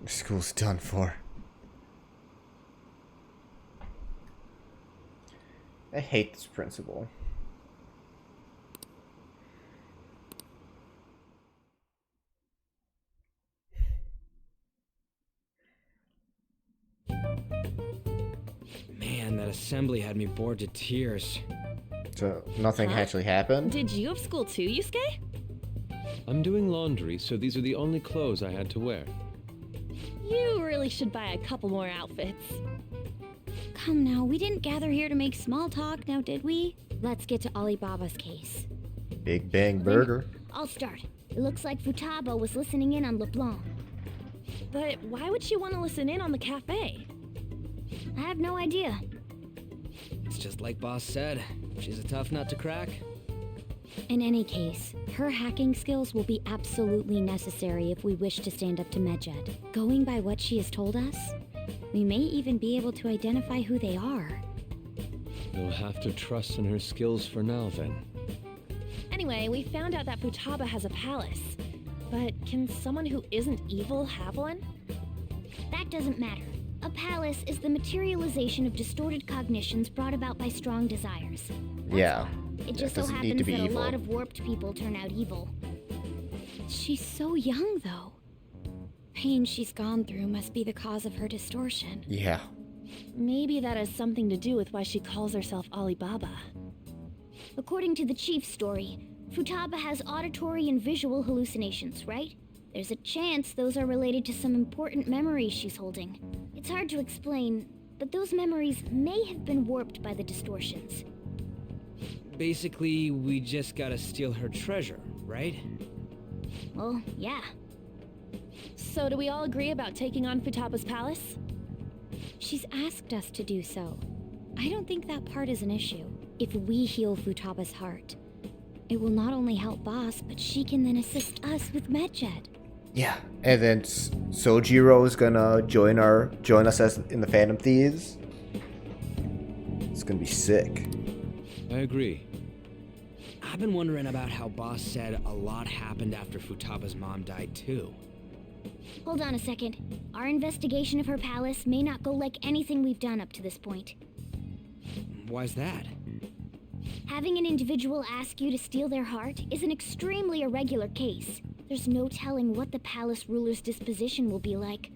School's done for. I hate this principal. Man, that assembly had me bored to tears. So nothing actually happened? Did you have school too, Yusuke? I'm doing laundry, so these are the only clothes I had to wear. You really should buy a couple more outfits. Come now, we didn't gather here to make small talk, now did we? Let's get to Alibaba's case. Big Bang Burger. I'll start. It looks like Futaba was listening in on LeBlanc. But why would she want to listen in on the cafe? I have no idea. It's just like Boss said. She's a tough nut to crack. In any case, her hacking skills will be absolutely necessary if we wish to stand up to Medjed. Going by what she has told us, we may even be able to identify who they are. You'll have to trust in her skills for now, then. Anyway, we found out that Futaba has a palace. But can someone who isn't evil have one? That doesn't matter. A palace is the materialization of distorted cognitions brought about by strong desires. Yeah. It just so happens that a lot of warped people turn out evil. She's so young, though. Pain she's gone through must be the cause of her distortion. Yeah. Maybe that has something to do with why she calls herself Alibaba. According to the chief's story, Futaba has auditory and visual hallucinations, right? There's a chance those are related to some important memories she's holding. It's hard to explain, but those memories may have been warped by the distortions. Basically, we just gotta steal her treasure, right? Well, yeah. So do we all agree about taking on Futaba's palace? She's asked us to do so. I don't think that part is an issue. If we heal Futaba's heart, it will not only help Boss, but she can then assist us with Medjed. Yeah, and then Sojiro is gonna join us as in the Phantom Thieves. It's gonna be sick. I agree. I've been wondering about how Boss said a lot happened after Futaba's mom died too. Hold on a second. Our investigation of her palace may not go like anything we've done up to this point. Why's that? Having an individual ask you to steal their heart is an extremely irregular case. There's no telling what the palace ruler's disposition will be like,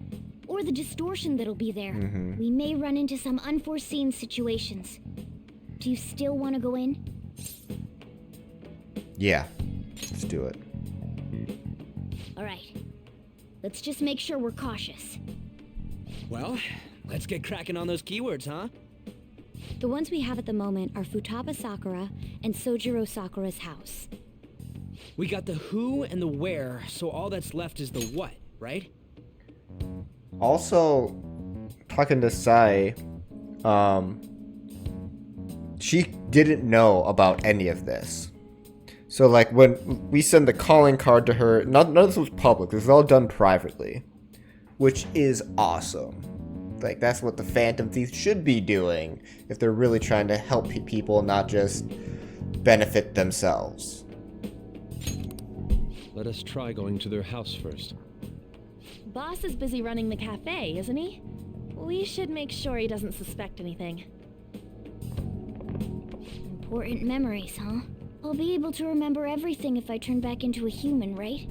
or the distortion that'll be there. We may run into some unforeseen situations. Do you still want to go in? Yeah, let's do it. Alright. Let's just make sure we're cautious. Well, let's get cracking on those keywords, huh? The ones we have at the moment are Futaba Sakura and Sojiro Sakura's house. We got the who and the where, so all that's left is the what, right? Also, talking to Sai, she didn't know about any of this. So, like, when we send the calling card to her, none of this was public. This was all done privately, which is awesome. Like, that's what the Phantom Thieves should be doing if they're really trying to help people, not just benefit themselves. Let us try going to their house first. Boss is busy running the cafe, isn't he? We should make sure he doesn't suspect anything. Important memories, huh? I'll be able to remember everything if I turn back into a human, right?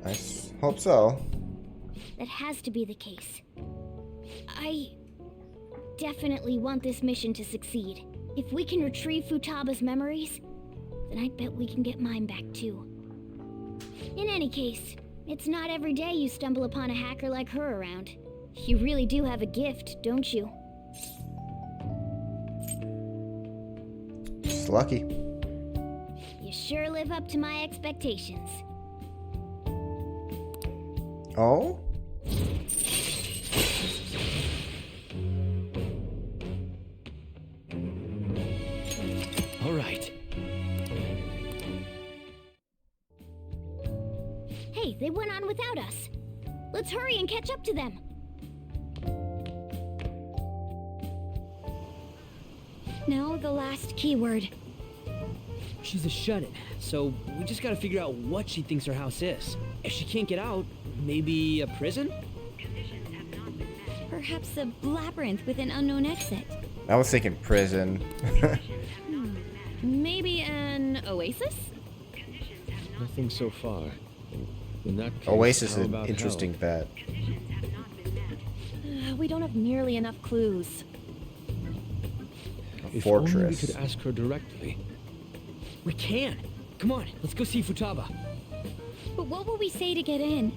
I hope so. That has to be the case. I definitely want this mission to succeed. If we can retrieve Futaba's memories, then I bet we can get mine back too. In any case, it's not every day you stumble upon a hacker like her around. You really do have a gift, don't you? Just lucky. You sure live up to my expectations. Oh? All right. Hey, they went on without us. Let's hurry and catch up to them. Now the last keyword. She's a shut-in, so we just gotta figure out what she thinks her house is. If she can't get out, maybe a prison? Perhaps a labyrinth with an unknown exit. I was thinking prison. Maybe an oasis? Nothing so far. In that case, Oasis how is an about interesting hell? bet. We don't have nearly enough clues. If only we Fortress. could ask her directly. We can! Come on, let's go see Futaba. But what will we say to get in?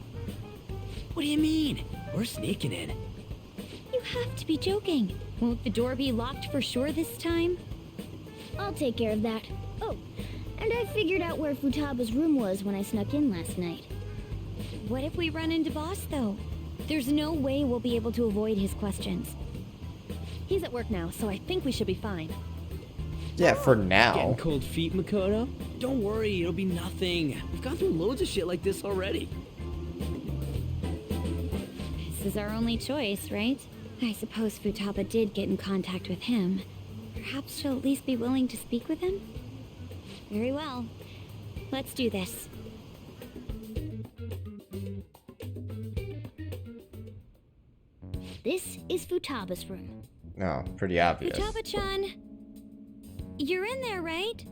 What do you mean? We're sneaking in. You have to be joking. Won't the door be locked for sure this time? I'll take care of that. Oh, and I figured out where Futaba's room was when I snuck in last night. What if we run into Boss, though? There's no way we'll be able to avoid his questions. He's at work now, so I think we should be fine. Yeah, for now. Getting cold feet, Makoto? Don't worry, it'll be nothing. We've gone through loads of shit like this already. This is our only choice, right? I suppose Futaba did get in contact with him. Perhaps she'll at least be willing to speak with him? Very well. Let's do this. This is Futaba's room. No, pretty obvious. Futaba-chan! You're in there, right?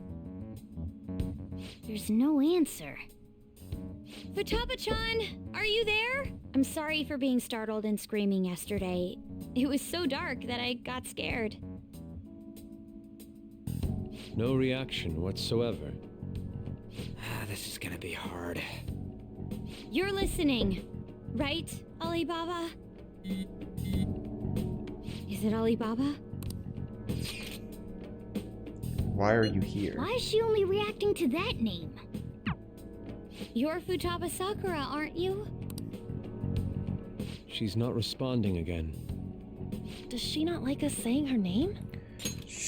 There's no answer. Futaba-chan! Are you there? I'm sorry for being startled and screaming yesterday. It was so dark that I got scared. No reaction whatsoever. This is gonna be hard. You're listening, right, Alibaba? Is it Alibaba? Why are you here? Why is she only reacting to that name? You're Futaba Sakura, aren't you? She's not responding again. Does she not like us saying her name?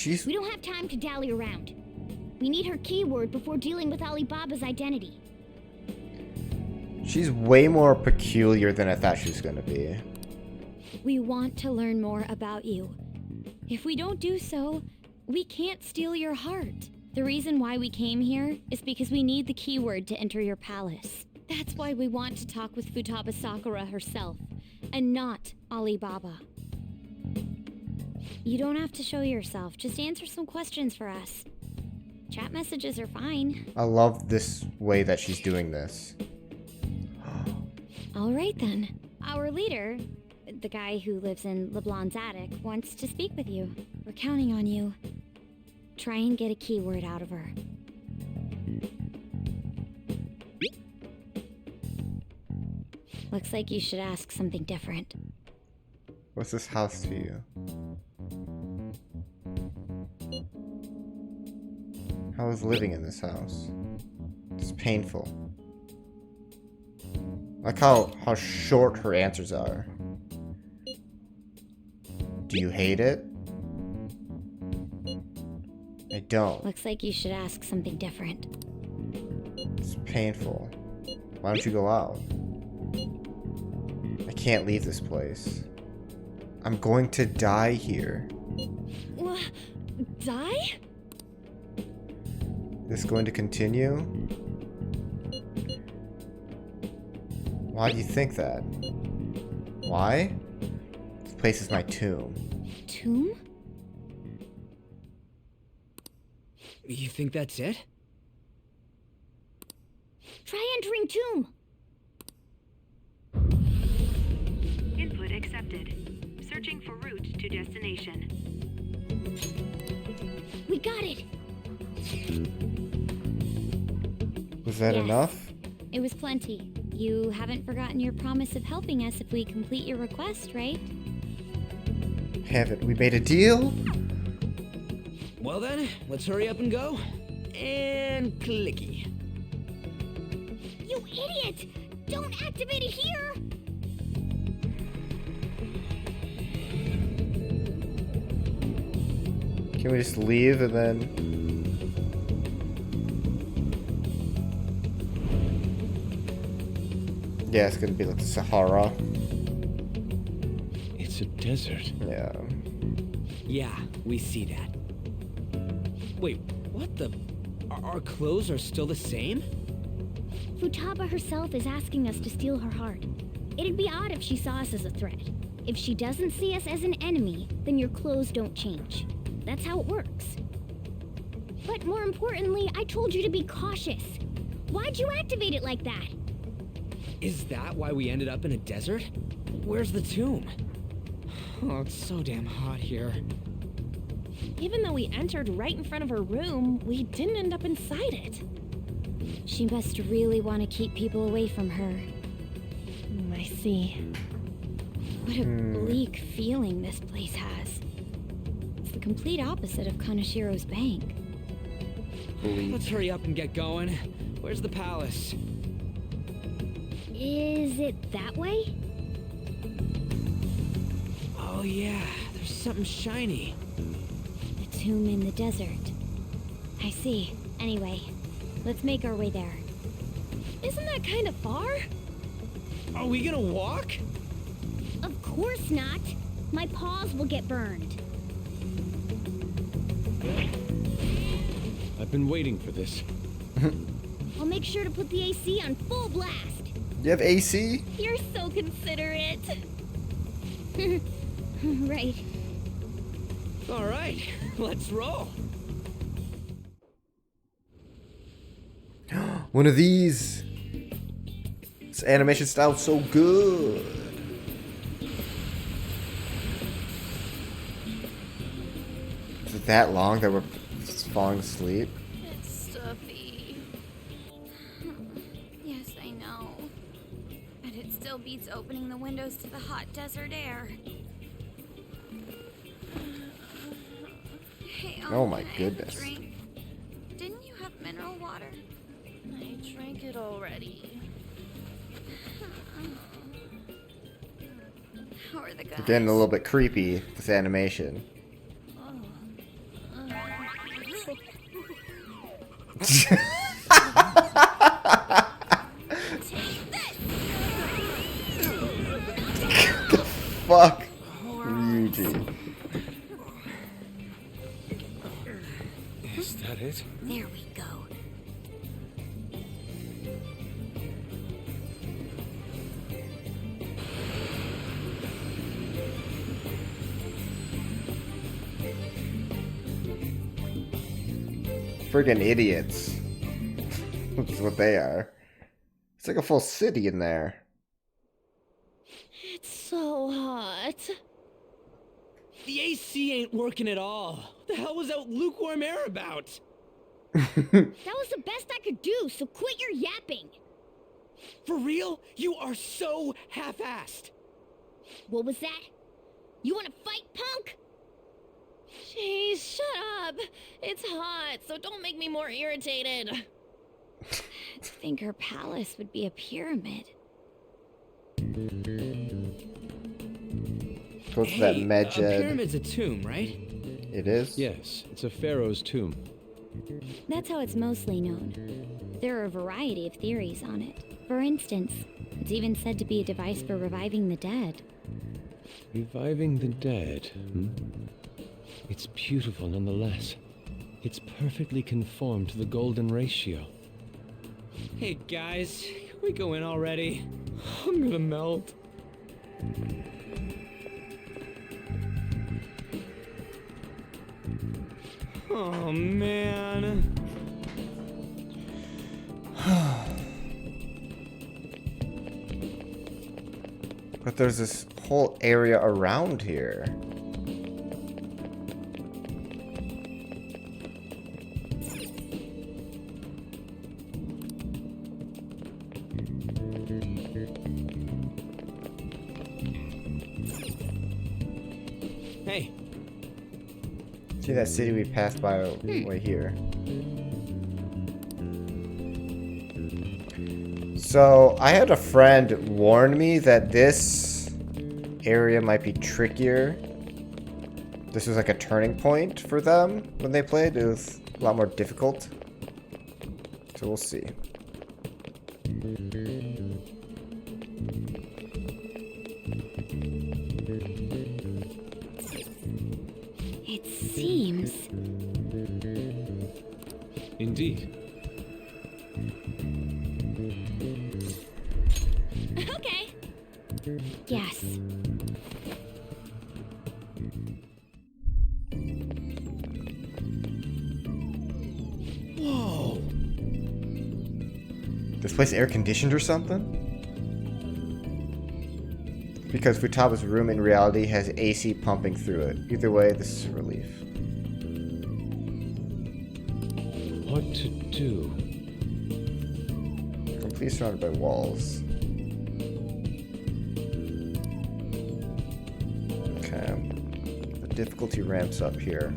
We don't have time to dally around. We need her keyword before dealing with Alibaba's identity. She's way more peculiar than I thought she was gonna be. We want to learn more about you. If we don't do so, we can't steal your heart. The reason why we came here is because we need the keyword to enter your palace. That's why we want to talk with Futaba Sakura herself, and not Alibaba. You don't have to show yourself, just answer some questions for us. Chat messages are fine. I love this way that she's doing this. All right then. Our leader, the guy who lives in LeBlanc's attic, wants to speak with you. We're counting on you. Try and get a keyword out of her. Looks like you should ask something different. What's this house to you? How is living in this house? It's painful. I like how short her answers are. Do you hate it? I don't. Looks like you should ask something different. It's painful. Why don't you go out? I can't leave this place. I'm going to die here. Die? This is going to continue? Why do you think that? Why? This place is my tomb. Tomb? You think that's it? Try entering tomb. Input accepted. Searching for route to destination. We got it. Was that Yes. enough? It was plenty. You haven't forgotten your promise of helping us if we complete your request, right? Haven't we made a deal? Well then, let's hurry up and go. And clicky. You idiot! Don't activate it here! Can we just leave and then... Yeah, it's gonna be like the Sahara. It's a desert. Yeah. Yeah, we see that. Wait, what the? Our clothes are still the same? Futaba herself is asking us to steal her heart. It'd be odd if she saw us as a threat. If she doesn't see us as an enemy, then your clothes don't change. That's how it works. But more importantly, I told you to be cautious. Why'd you activate it like that? Is that why we ended up in a desert? Where's the tomb? Oh, it's so damn hot here. Even though we entered right in front of her room, we didn't end up inside it. She must really want to keep people away from her. I see. What a bleak feeling this place has. It's the complete opposite of Kanashiro's bank. Let's hurry up and get going. Where's the palace? Is it that way? Oh yeah, there's something shiny. The tomb in the desert. I see. Anyway, let's make our way there. Isn't that kind of far? Are we gonna walk? Of course not. My paws will get burned. I've been waiting for this. I'll make sure to put the AC on full blast. You have AC? You're so considerate. Right. All right, let's roll. One of these. This animation style is so good. Is it that long that we're just falling asleep? It's stuffy. still beats opening the windows to the hot desert air. Hey, Oh my can I have a goodness. drink? Didn't you have mineral water? I drank it already. How are the guys? We're getting a little bit creepy with this animation. Fuck, Ryuji. Is that it? There we go. Friggin' idiots. That's what they are. It's like a full city in there. It's so hot. The AC ain't working at all. What the hell was that lukewarm air about? That was the best I could do, so quit your yapping. For real? You are so half-assed. What was that? You want to fight, punk? Jeez, shut up. It's hot, so don't make me more irritated. To think her palace would be a pyramid. Goes to that Hey, Medjed. a pyramid's a tomb, right? It is? Yes, it's a pharaoh's tomb. That's how it's mostly known. There are a variety of theories on it. For instance, it's even said to be a device for reviving the dead. Reviving the dead, hmm? It's beautiful nonetheless. It's perfectly conformed to the golden ratio. Hey guys, can we go in already? I'm gonna melt. Oh man. But there's this whole area around here. Hey. See that city we passed by right here. So, I had a friend warn me that this area might be trickier. This was like a turning point for them when they played. It was a lot more difficult. So we'll see. It seems. Indeed. Okay. Yes. Whoa. This place air conditioned or something? Because Futaba's room in reality has AC pumping through it. Either way, this is a relief. What to do? Completely surrounded by walls. Okay. The difficulty ramps up here.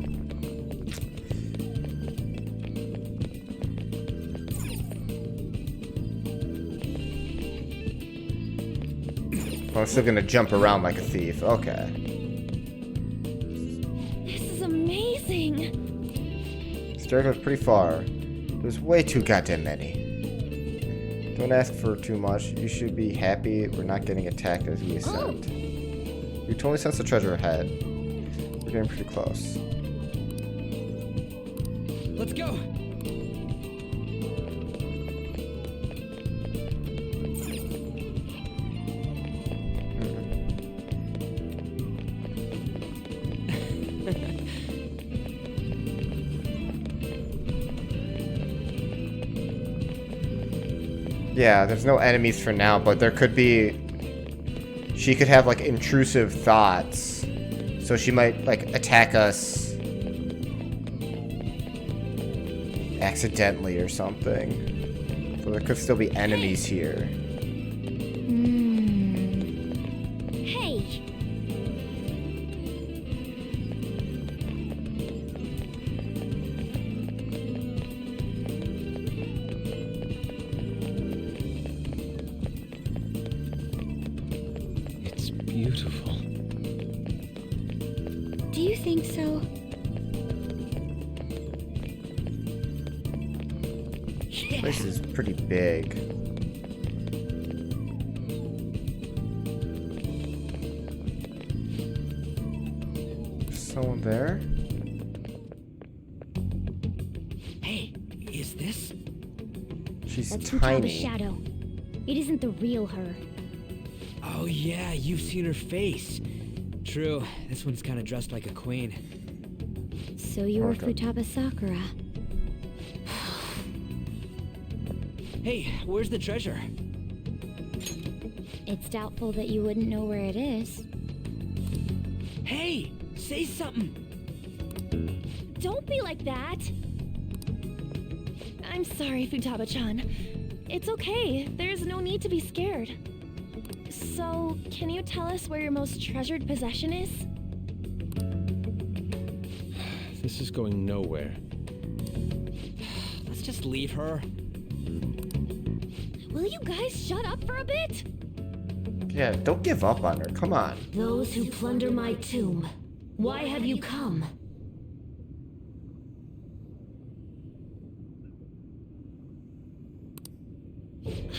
Oh, I'm still gonna jump around like a thief. Okay. This is amazing. Started with pretty far. There's way too goddamn many. Don't ask for too much. You should be happy we're not getting attacked as we ascend. You totally sense the treasure ahead. We're getting pretty close. Let's go. Yeah, there's no enemies for now, but there could be... She could have, like, intrusive thoughts. So she might, like, attack us... accidentally or something. So there could still be enemies here. Hmm. beautiful. Do you think so? This place is pretty big. Someone there? Hey, is this? She's That's tiny. Futaba's shadow. It isn't the real her. Oh yeah, you've seen her face. True, this one's kind of dressed like a queen. So you're Futaba Sakura. Hey, where's the treasure? It's doubtful that you wouldn't know where it is. Hey, say something. Don't be like that. I'm sorry, Futaba-chan. It's okay. There's no need to be scared. So, can you tell us where your most treasured possession is? This is going nowhere. Let's just leave her. Will you guys shut up for a bit? Yeah, don't give up on her. Come on. Those who plunder my tomb, why have you come?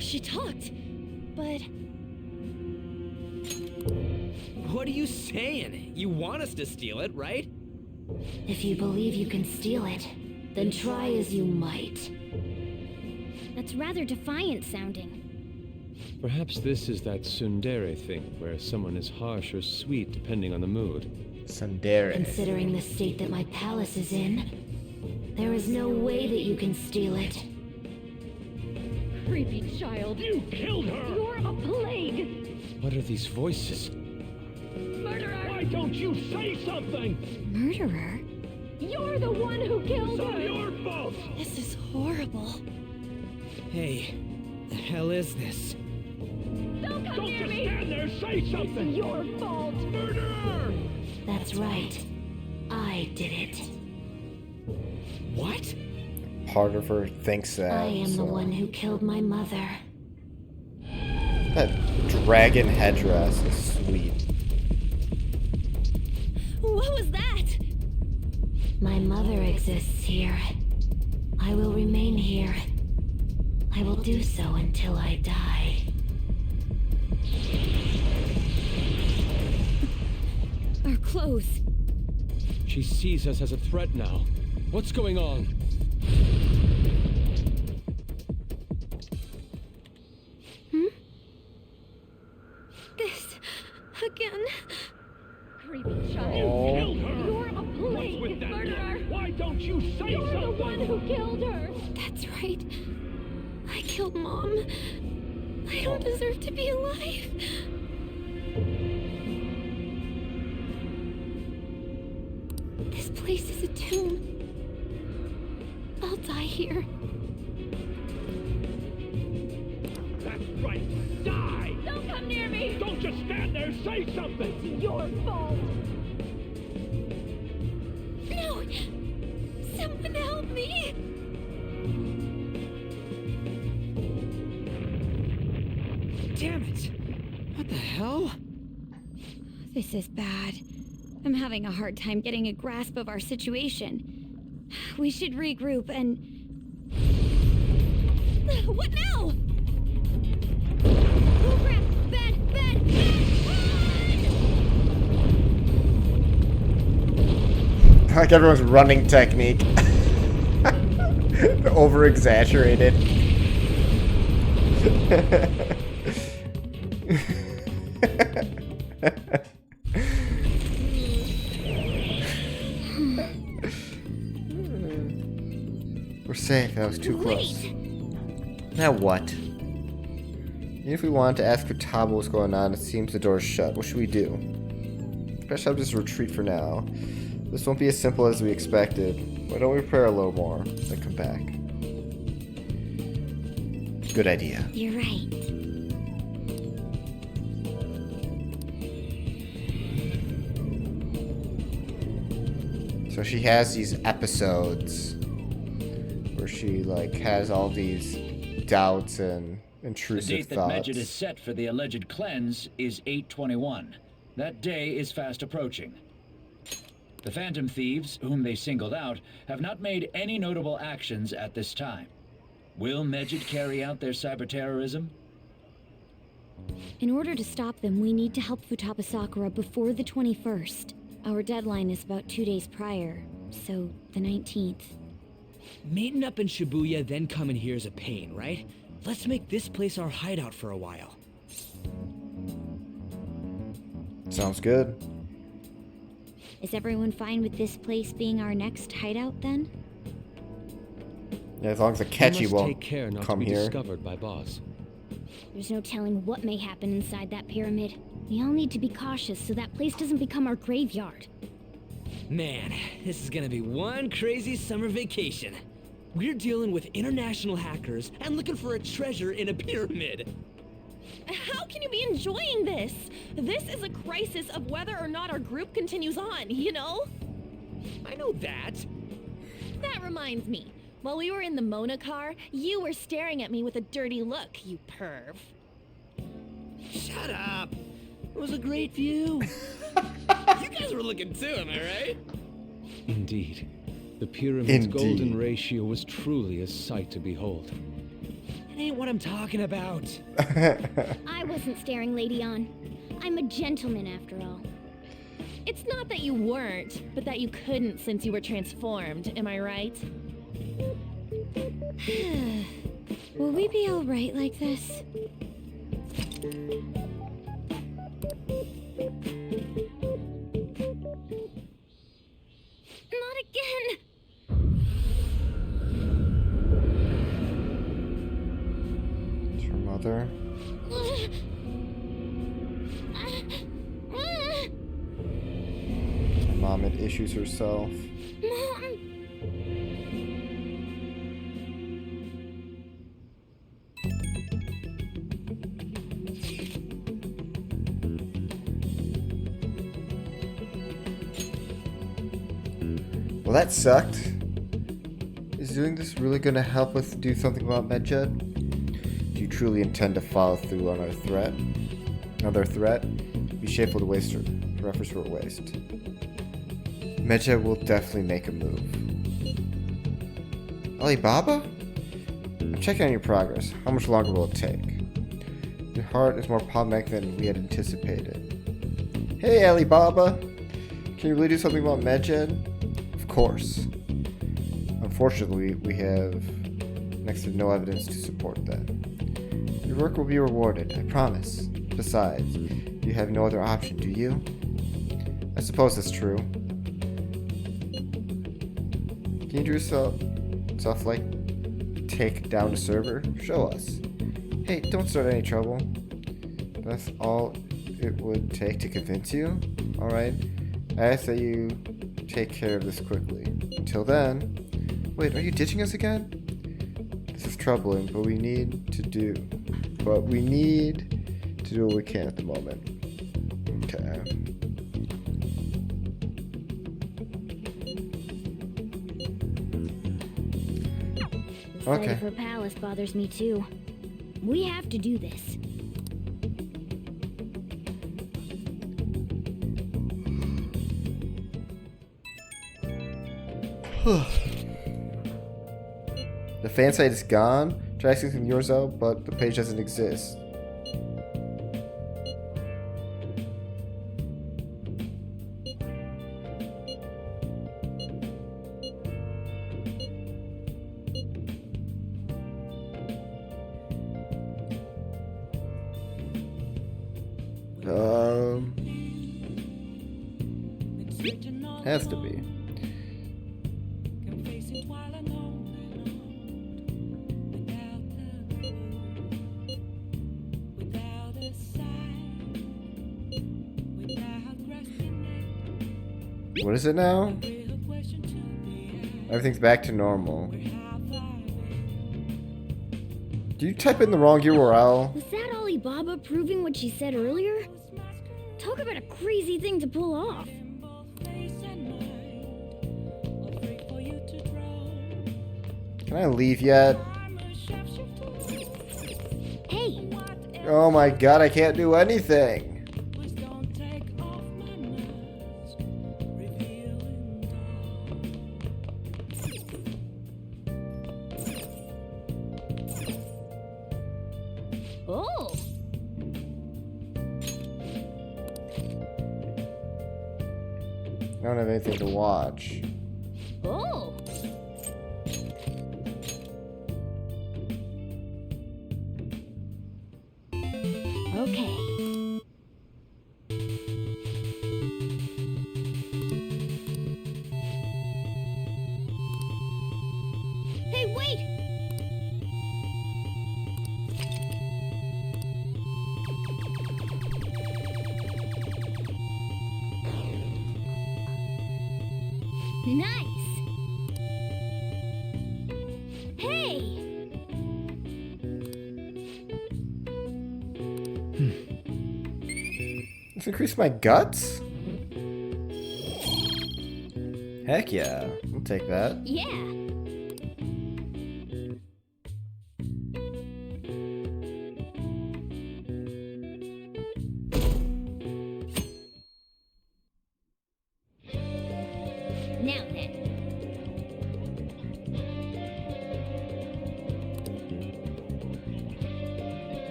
She talked, but... What are you saying? You want us to steal it, right? If you believe you can steal it, then try as you might. That's rather defiant sounding. Perhaps this is that tsundere thing, where someone is harsh or sweet depending on the mood. Tsundere. Considering the state that my palace is in, there is no way that you can steal it. Creepy child. You killed her! You're a plague! What are these voices? Murderer! Why don't you say something? Murderer? You're the one who killed It's all her! your fault! This is horrible. Hey, the hell is this? Don't come Don't near just me! stand there, say something! It's your fault! Murderer! That's right. I did it. What? Part of her thinks that. I am the one who killed my mother. That dragon headdress is sweet. What was that? My mother exists here. I will remain here. I will do so until I die. Our clothes. She sees us as a threat now. What's going on? This again. Creepy child. Oh. Killed her! You're a What's plague, with that? murderer! Why don't you say You're something? the one who killed her! That's right. I killed Mom. I don't deserve to be alive. This place is a tomb. I'll die here. That's right. Die! Don't come near me! Don't just stand there, say something! It's your fault! No! Someone help me! Damn it! What the hell? This is bad. I'm having a hard time getting a grasp of our situation. We should regroup and... What now? Oh crap! Bad! Bad! Bad! Like everyone's running technique. Over exaggerated. We're safe. That was too close. Now what? Even if we wanted to ask Futaba what's going on, it seems the door's shut. What should we do? Perhaps I'll just retreat for now. This won't be as simple as we expected. Why don't we prepare a little more, then come back? Good idea. You're right. So she has these episodes where she like has all these doubts and intrusive The date that thoughts. Medjed is set for the alleged cleanse is 8/21. That day is fast approaching. The Phantom Thieves, whom they singled out, have not made any notable actions at this time. Will Medjed carry out their cyber terrorism? In order to stop them, we need to help Futaba Sakura before the 21st. Our deadline is about 2 days prior, so the 19th. Meeting up in Shibuya, then coming here is a pain, right? Let's make this place our hideout for a while. Sounds good. Is everyone fine with this place being our next hideout then? Yeah, as long as Akechi We must won't take care not come to be here. discovered by boss. There's no telling what may happen inside that pyramid. We all need to be cautious so that place doesn't become our graveyard. Man, this is gonna be one crazy summer vacation. We're dealing with international hackers and looking for a treasure in a pyramid. How can you be enjoying this? This is a crisis of whether or not our group continues on, you know? I know that. That reminds me. While we were in the Mona car, you were staring at me with a dirty look, you perv. Shut up. It was a great view. You guys were looking too, am I right? Indeed. The pyramid's golden ratio was truly a sight to behold. That ain't what I'm talking about. I wasn't staring, Lady On. I'm a gentleman after all. It's not that you weren't, but that you couldn't since you were transformed, am I right? Will we be alright like this? Not again! It's your mother. My mom had issues herself. Mom! Well, that sucked. Is doing this really going to help us do something about Medjed? Do you truly intend to follow through on our threat? Another threat? Be shameful to waste her efforts for a waste. Medjed will definitely make a move. Alibaba? I'm checking on your progress. How much longer will it take? Your heart is more problematic than we had anticipated. Hey, Alibaba! Can you really do something about Medjed? Of course. Unfortunately, we have next to no evidence to support that. Your work will be rewarded, I promise. Besides, you have no other option, do you? I suppose that's true. Can you do stuff like take down a server? Show us. Hey, don't start any trouble. That's all it would take to convince you? Alright. I ask that you take care of this quickly. Until then... Wait, are you ditching us again? This is troubling, but we need to do what we can at the moment. Okay. The sight of her palace bothers me too. We have to do this. The fan site is gone. Try accessing yours out, but the page doesn't exist. Has to be. What is it now? Everything's back to normal. Did you type in the wrong URL? Was that Alibaba proving what she said earlier? Talk about a crazy thing to pull off. Can I leave yet? Hey, Oh my god, I can't do anything. Oh! I don't have anything to watch. Oh! Okay. Hey, wait! Nice! Hey! Let's increase my guts? Heck yeah, I'll take that. Yeah! Now then.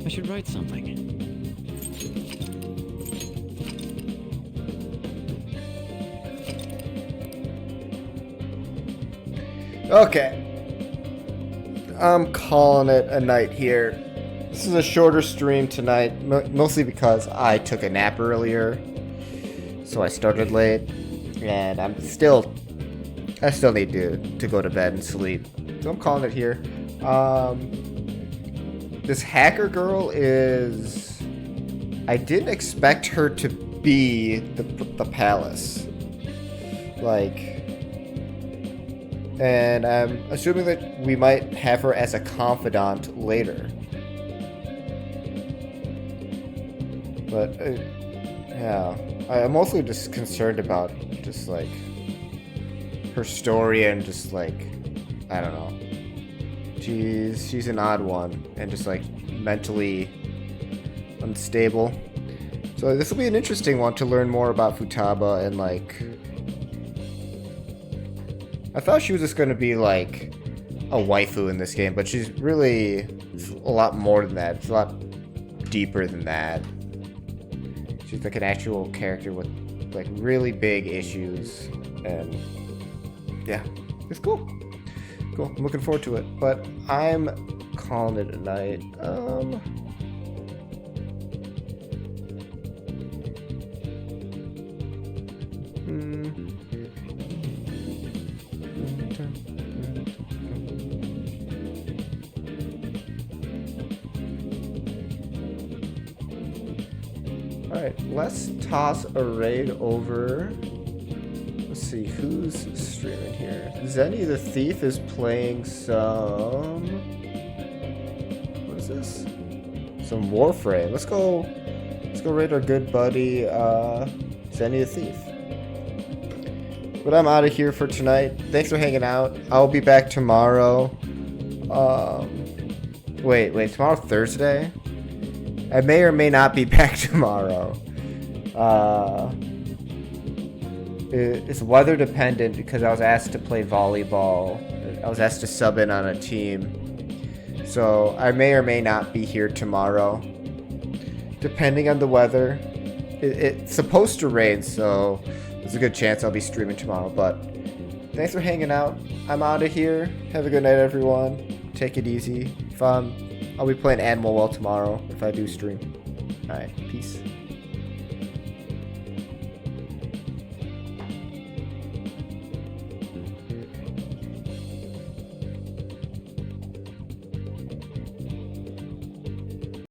I should write something. Okay. I'm calling it a night here. This is a shorter stream tonight, mostly because I took a nap earlier. So I started late. And I still need to go to bed and sleep. So I'm calling it here. This hacker girl is... I didn't expect her to be the palace. Like... And I'm assuming that we might have her as a confidant later. But, yeah. I'm mostly just concerned about just, like, her story and just, like, I don't know. She's an odd one and just, like, mentally unstable. So this will be an interesting one to learn more about Futaba and, like... I thought she was just going to be, like, a waifu in this game, but she's really a lot more than that. It's a lot deeper than that. She's, like, an actual character with, like, really big issues, and, yeah, it's cool. Cool, I'm looking forward to it, but I'm calling it a night. Alright, let's toss a raid over. Let's see, who's streaming here? Zenny the Thief is playing some... What is this? Some Warframe. Let's go raid our good buddy, Zenny the Thief. But I'm out of here for tonight. Thanks for hanging out. I'll be back tomorrow. Wait, tomorrow Thursday? I may or may not be back tomorrow. It's weather dependent because I was asked to play volleyball. I was asked to sub in on a team. So I may or may not be here tomorrow. Depending on the weather. It's supposed to rain, so there's a good chance I'll be streaming tomorrow. But thanks for hanging out. I'm out of here. Have a good night, everyone. Take it easy. I'll be playing Animal Well tomorrow if I do stream. Alright, peace.